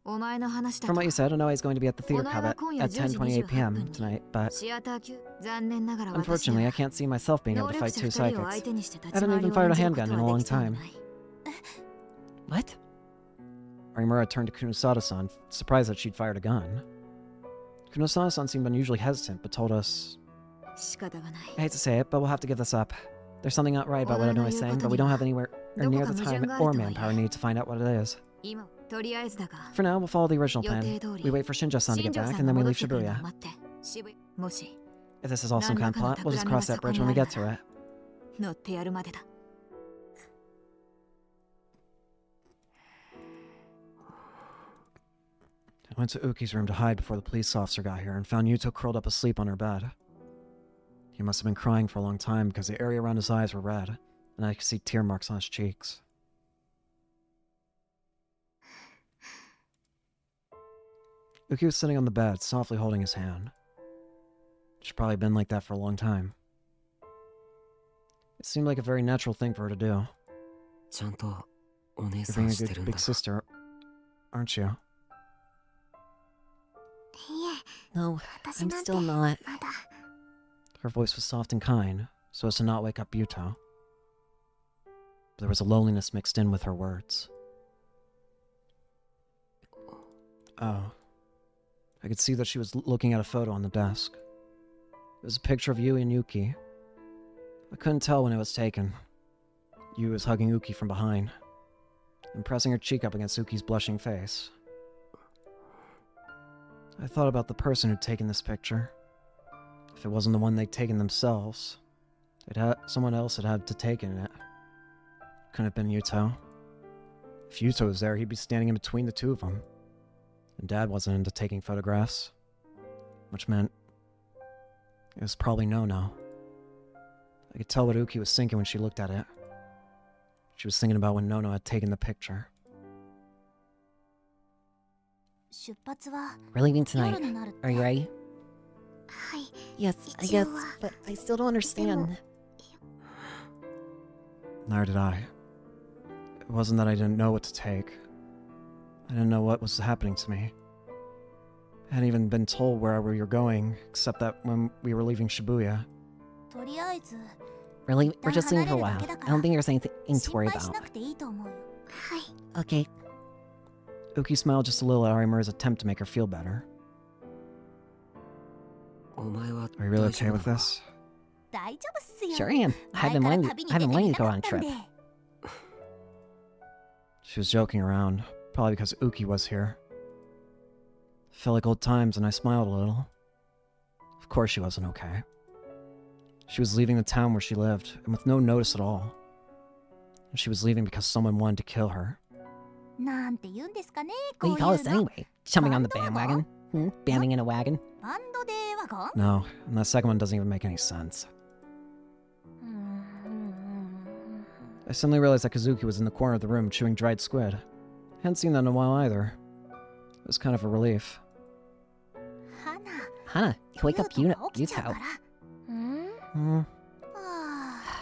お前の話だ From と what you said, Noe is going to be at the theater club at 10:28 p.m. 10:28 tonight, but シアター級残念ながら私 unfortunately, で I は can't see myself being able 能 to 力 fight 者 two 2人を相 psychics. 手にして立 I ち haven't 回り even を fired a 演じるこ handgun と in a は long できそうに time. ない What? Arimura turned to Kunosada-san, surprised that she'd fired a gun. Kunosada-san seemed unusually hesitant, but told us, 仕方がない I hate to say it, but we'll have to give this up. There's something not right about what Noe is saying, but we don't have anywhere or near the time or manpower needed to find out what it is. For now, we'll follow the original plan. We wait for Shinjo-san to get back, and then we leave Shibuya. If this is all some kind of plot, we'll just cross that bridge when we get to it. I went to Uki's room to hide before the police officer got here and found Yuto curled up asleep on her bed. He must have been crying for a long time because the area around his eyes were red, and I could see tear marks on his cheeks. Uki was sitting on the bed, softly holding his hand. She's probably been like that for a long time. It seemed like a very natural thing for her to do. You're being a good big sister, aren't you? No, I'm still not. Her voice was soft and kind, so as to not wake up Yuto. But there was a loneliness mixed in with her words. Oh. I could see that she was looking at a photo on the desk. It was a picture of Yui and Yuki. I couldn't tell when it was taken. Yui was hugging Uki from behind, and pressing her cheek up against Uki's blushing face. I thought about the person who'd taken this picture. If it wasn't the one they'd taken themselves, someone else had to taken it. Couldn't have been Yuto. If Yuto was there, he'd be standing in between the two of them. And Dad wasn't into taking photographs, which meant it was probably no-no. I could tell what Uki was thinking when she looked at it. She was thinking about when Nono had taken the picture. We're leaving tonight. Are you ready? Yes, I guess, but I still don't understand. Neither did I. It wasn't that I didn't know what to take. I didn't know what was happening to me. I hadn't even been told where we were going, except that when we were leaving Shibuya. We're just leaving for a while. I don't think there's anything to worry about. Okay. Uki smiled just a little at Arimura's attempt to make her feel better. Are you really okay with this? Sure am. I've been wanting to go on a trip. She was joking around, probably because Uki was here. Felt like old times and I smiled a little. Of course she wasn't okay. She was leaving the town where she lived, and with no notice at all. And she was leaving because someone wanted to kill her. What do you call this anyway? Jumping on the bandwagon? Banding in a wagon? No, and that second one doesn't even make any sense. I suddenly realized that Kazuki was in the corner of the room chewing dried squid. Hadn't seen that in a while either. It was kind of a relief. Hana, you wake up Yuto.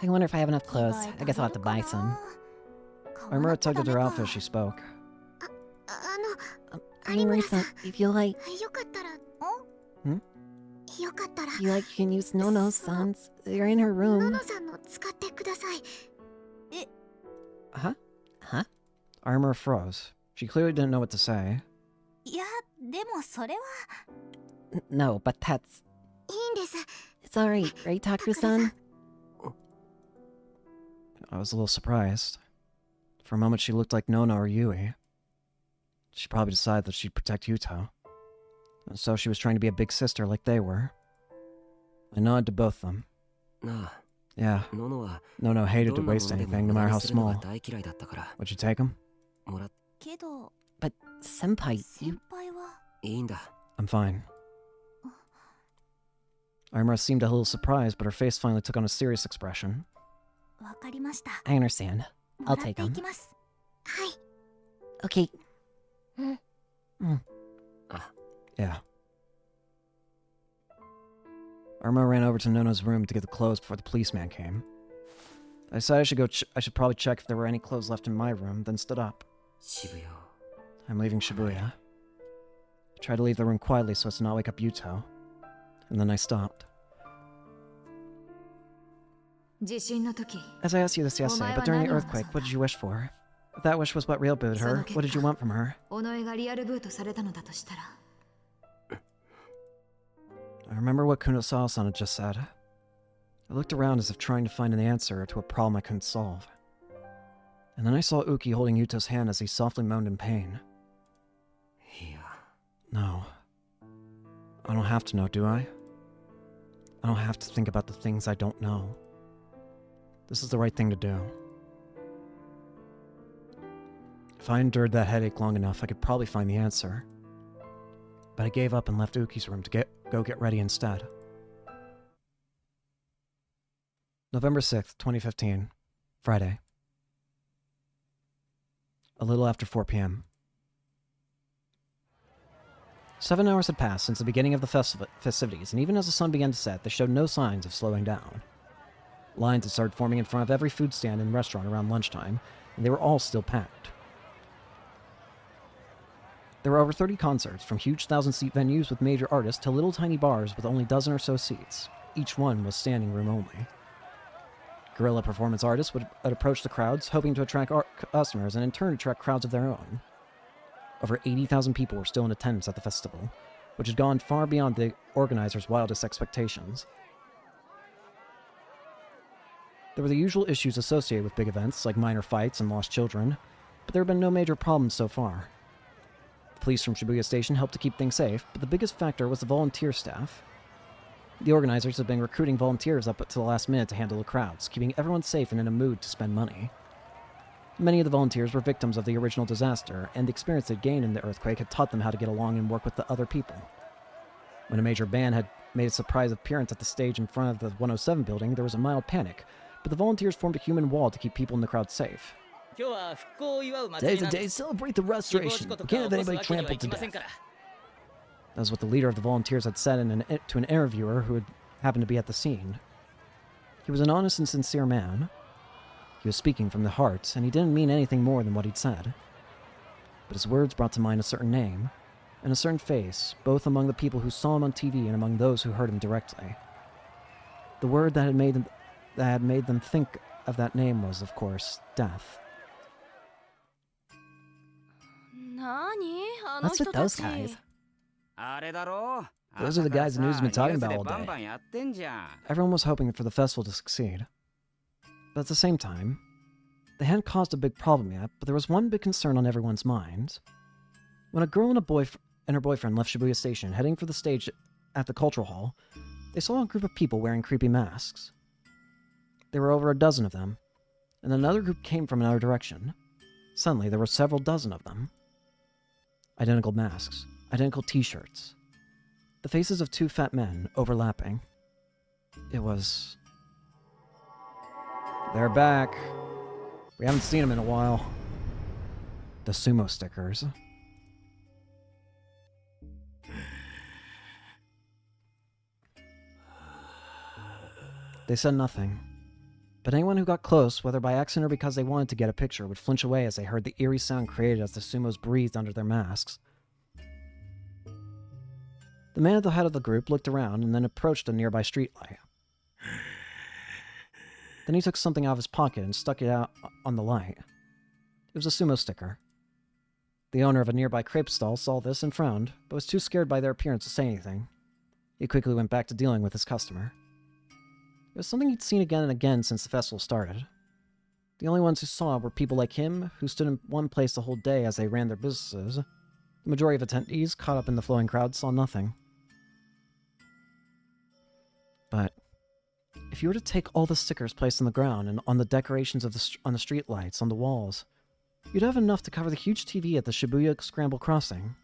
I wonder if I have enough clothes. I guess I'll have to buy some. Arimura tugged at her outfit as she spoke. Arimura-san, if you like... If you like, you can use Nono-san's. They're in her room. Huh? Huh? Arimura froze. She clearly didn't know what to say. No, but that's... It's alright, right, Taku-san? I was a little surprised. For a moment she looked like Nono or Yui. She probably decided that she'd protect Yuto. And so she was trying to be a big sister like they were. I nodded to both of them. Yeah, Nono hated to waste anything, no matter how small. Would you take him? But, senpai, you... I'm fine. Arimura seemed a little surprised, but her face finally took on a serious expression. I understand. I'll take him. Okay. Yeah. Arimura ran over to Nono's room to get the clothes before the policeman came. I decided I should probably check if there were any clothes left in my room, then stood up. I'm leaving Shibuya. I tried to leave the room quietly so as to not wake up Yuto. And then I stopped. As I asked you this yesterday, but during the earthquake, what did you wish for? If that wish was what real booted her, what did you want from her? I remember what Kunosawa-san had just said. I looked around as if trying to find an answer to a problem I couldn't solve. And then I saw Uki holding Yuto's hand as he softly moaned in pain. いや No. I don't have to know, do I? I don't have to think about the things I don't know. This is the right thing to do. If I endured that headache long enough, I could probably find the answer. But I gave up and left Uki's room to go get ready instead. November 6th, 2015. Friday. A little after 4 p.m. 7 hours had passed since the beginning of the festivities, and even as the sun began to set, they showed no signs of slowing down. Lines had started forming in front of every food stand and restaurant around lunchtime, and they were all still packed. There were over 30 concerts, from huge 1,000-seat venues with major artists to little tiny bars with only a dozen or so seats. Each one was standing room only. Guerrilla performance artists would approach the crowds, hoping to attract customers and in turn attract crowds of their own. Over 80,000 people were still in attendance at the festival, which had gone far beyond the organizers' wildest expectations. There were the usual issues associated with big events, like minor fights and lost children, but there have been no major problems so far. The police from Shibuya Station helped to keep things safe, but the biggest factor was the volunteer staff. The organizers had been recruiting volunteers up to the last minute to handle the crowds, keeping everyone safe and in a mood to spend money. Many of the volunteers were victims of the original disaster, and the experience they'd gained in the earthquake had taught them how to get along and work with the other people. When a major band had made a surprise appearance at the stage in front of the 107 building, there was a mild panic, but the volunteers formed a human wall to keep people in the crowd safe. Today's the day to celebrate the restoration. We can't have anybody trampled to death. That was what the leader of the volunteers had said to an interviewer who had happened to be at the scene. He was an honest and sincere man. He was speaking from the heart, and he didn't mean anything more than what he'd said. But his words brought to mind a certain name, and a certain face, both among the people who saw him on TV and among those who heard him directly. The word that had made them think of that name was, of course, death. What's with those guys? Those are the guys the news has been talking about all day. Everyone was hoping for the festival to succeed. But at the same time, they hadn't caused a big problem yet, but there was one big concern on everyone's minds. When a girl and her boyfriend left Shibuya Station, heading for the stage at the cultural hall, they saw a group of people wearing creepy masks. There were over a dozen of them, and another group came from another direction. Suddenly, there were several dozen of them. Identical masks, identical t-shirts. The faces of two fat men overlapping. It was... They're back. We haven't seen them in a while. The sumo stickers. They said nothing. But anyone who got close, whether by accident or because they wanted to get a picture, would flinch away as they heard the eerie sound created as the sumos breathed under their masks. The man at the head of the group looked around and then approached a nearby streetlight. Then he took something out of his pocket and stuck it out on the light. It was a sumo sticker. The owner of a nearby crepe stall saw this and frowned, but was too scared by their appearance to say anything. He quickly went back to dealing with his customer. It was something he'd seen again and again since the festival started. The only ones who saw were people like him, who stood in one place the whole day as they ran their businesses. The majority of attendees, caught up in the flowing crowd, saw nothing. But if you were to take all the stickers placed on the ground and on the decorations of on the street lights on the walls, you'd have enough to cover the huge TV at the Shibuya Scramble Crossing.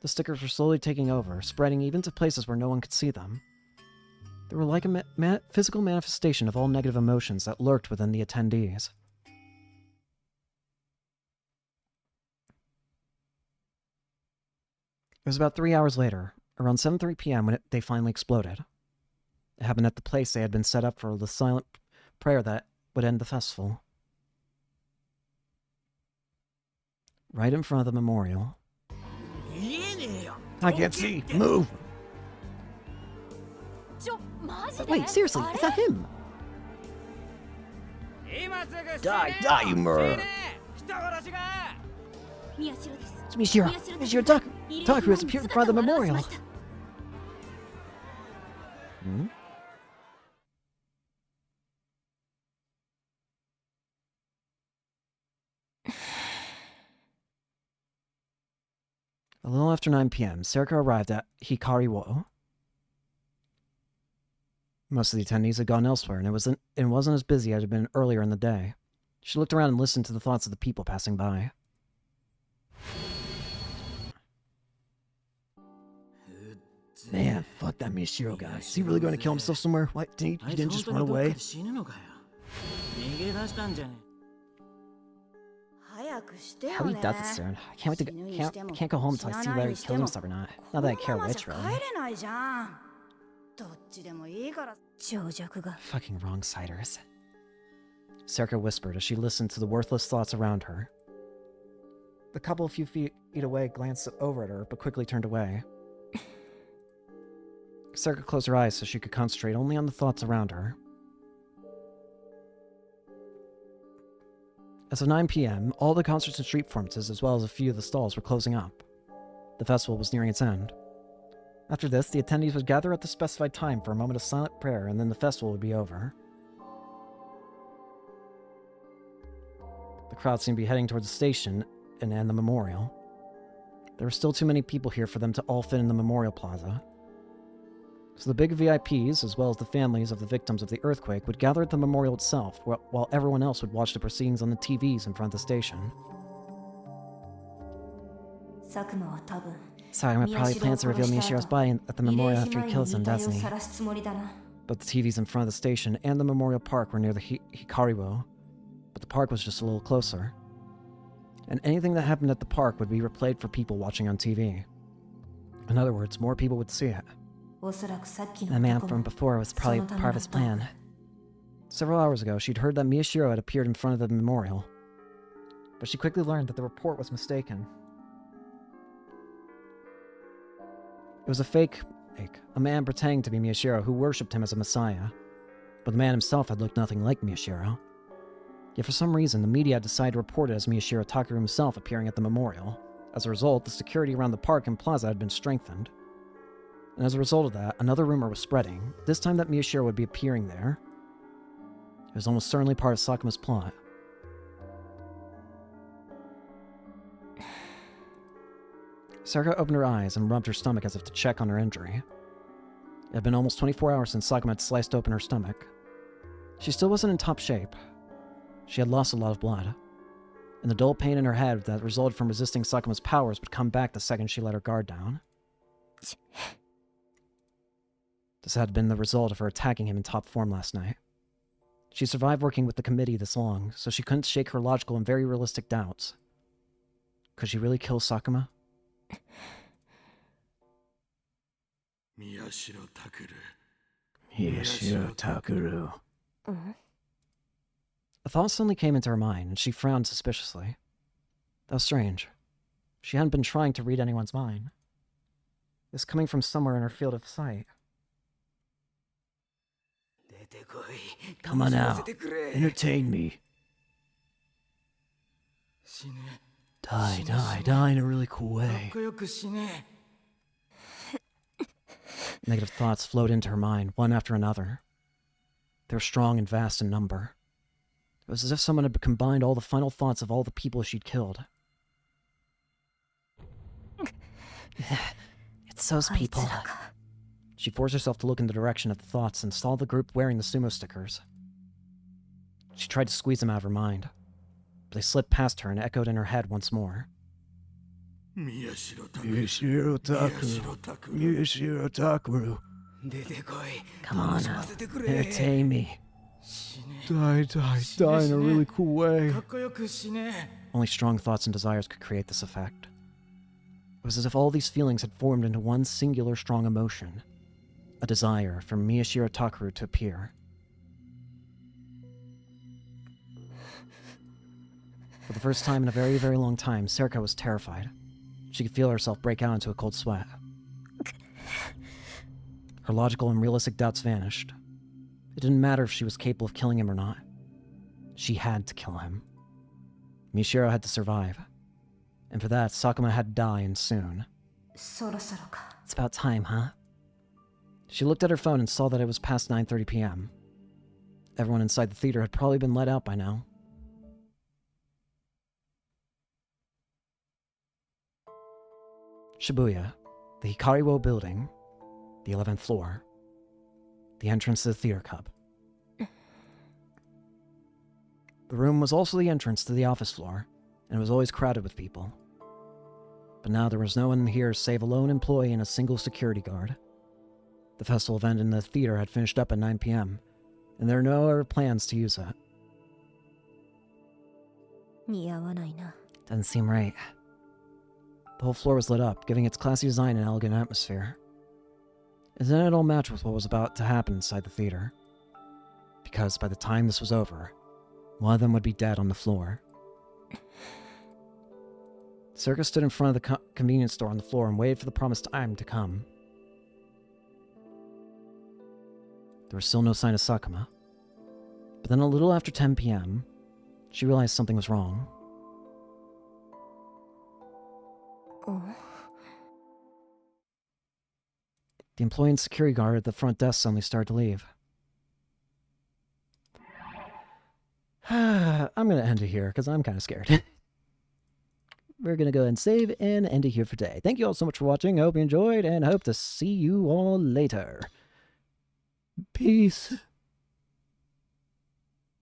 The stickers were slowly taking over, spreading even to places where no one could see them. They were like a physical manifestation of all negative emotions that lurked within the attendees. It was about 3 hours later, around 7:30 p.m. when they finally exploded. It happened at the place they had been set up for the silent prayer that would end the festival. Right in front of the memorial. I can't see. Move. Wait, seriously, is that him? Die, you murderer. It's Mishiro. Mishiro Taku has appeared in front of the memorial. Hmm? A little after 9 p.m., Serika arrived at Hikari-wo. Most of the attendees had gone elsewhere, and it wasn't as busy as it had been earlier in the day. She looked around and listened to the thoughts of the people passing by. Man, fuck that Miyashiro guy. Is he really going to kill himself somewhere? Why, he didn't just run away? How he does it soon. I can't wait to can't go home until I see whether he killed himself or not. Not that I care which, really. Fucking wrong-siders. Serika whispered as she listened to the worthless thoughts around her. The couple a few feet away glanced over at her, but quickly turned away. Serika closed her eyes so she could concentrate only on the thoughts around her. As of 9 p.m., all the concerts and street performances, as well as a few of the stalls, were closing up. The festival was nearing its end. After this, the attendees would gather at the specified time for a moment of silent prayer, and then the festival would be over. The crowd seemed to be heading towards the station and the memorial. There were still too many people here for them to all fit in the memorial plaza. So the big VIPs, as well as the families of the victims of the earthquake, would gather at the memorial itself, while everyone else would watch the proceedings on the TVs in front of the station. Sakuma probably plans to reveal Miyashiro's body at the memorial after he kills him, doesn't he? But the TVs in front of the station and the memorial park were near the Hikari-wo, but the park was just a little closer. And anything that happened at the park would be replayed for people watching on TV. In other words, more people would see it. The man from before was probably part of his plan. Several hours ago, she'd heard that Miyashiro had appeared in front of the memorial, but she quickly learned that the report was mistaken. It was a fake, a man pretending to be Miyashiro who worshipped him as a messiah, but the man himself had looked nothing like Miyashiro. Yet for some reason, the media had decided to report it as Miyashiro Takaru himself appearing at the memorial. As a result, the security around the park and plaza had been strengthened. And as a result of that, another rumor was spreading, this time that Miyashiro would be appearing there. It was almost certainly part of Sakuma's plot. Serika opened her eyes and rubbed her stomach as if to check on her injury. It had been almost 24 hours since Sakuma had sliced open her stomach. She still wasn't in top shape. She had lost a lot of blood, and the dull pain in her head that resulted from resisting Sakuma's powers would come back the second she let her guard down. This had been the result of her attacking him in top form last night. She survived working with the committee this long, so she couldn't shake her logical and very realistic doubts. Could she really kill Sakuma? Miyashiro Takaru. A thought suddenly came into her mind, and she frowned suspiciously. That was strange. She hadn't been trying to read anyone's mind. This coming from somewhere in her field of sight. Come on now. Entertain me. Die in a really cool way. Negative thoughts flowed into her mind, one after another. They were strong and vast in number. It was as if someone had combined all the final thoughts of all the people she'd killed. It's those people. She forced herself to look in the direction of the thoughts and saw the group wearing the sumo stickers. She tried to squeeze them out of her mind, but they slipped past her and echoed in her head once more. Miyashiro Takaru. Come on now. Entertain me. Die in a really cool way. Only strong thoughts and desires could create this effect. It was as if all these feelings had formed into one singular strong emotion, a desire for Miyashiro Takaru to appear. For the first time in a very, very long time, Serika was terrified. She could feel herself break out into a cold sweat. Her logical and realistic doubts vanished. It didn't matter if she was capable of killing him or not. She had to kill him. Miyashiro had to survive. And for that, Sakuma had to die, and soon. It's about time, huh? She looked at her phone and saw that it was past 9:30 p.m. Everyone inside the theater had probably been let out by now. Shibuya, the Hikariwo building, the 11th floor, the entrance to the theater cup. The room was also the entrance to the office floor, and it was always crowded with people. But now there was no one here save a lone employee and a single security guard. The festival event in the theater had finished up at 9 p.m., and there were no other plans to use it. 似合わないな。 Doesn't seem right. The whole floor was lit up, giving its classy design an elegant atmosphere. And then it all matched with what was about to happen inside the theater. Because by the time this was over, one of them would be dead on the floor. Circus stood in front of the convenience store on the floor and waited for the promised time to come. There was still no sign of Sakuma. But then a little after 10 p.m., she realized something was wrong. Oh. The employee and security guard at the front desk suddenly started to leave. I'm going to end it here because I'm kind of scared. We're going to go ahead and save and end it here for today. Thank you all so much for watching. I hope you enjoyed and hope to see you all later. Peace.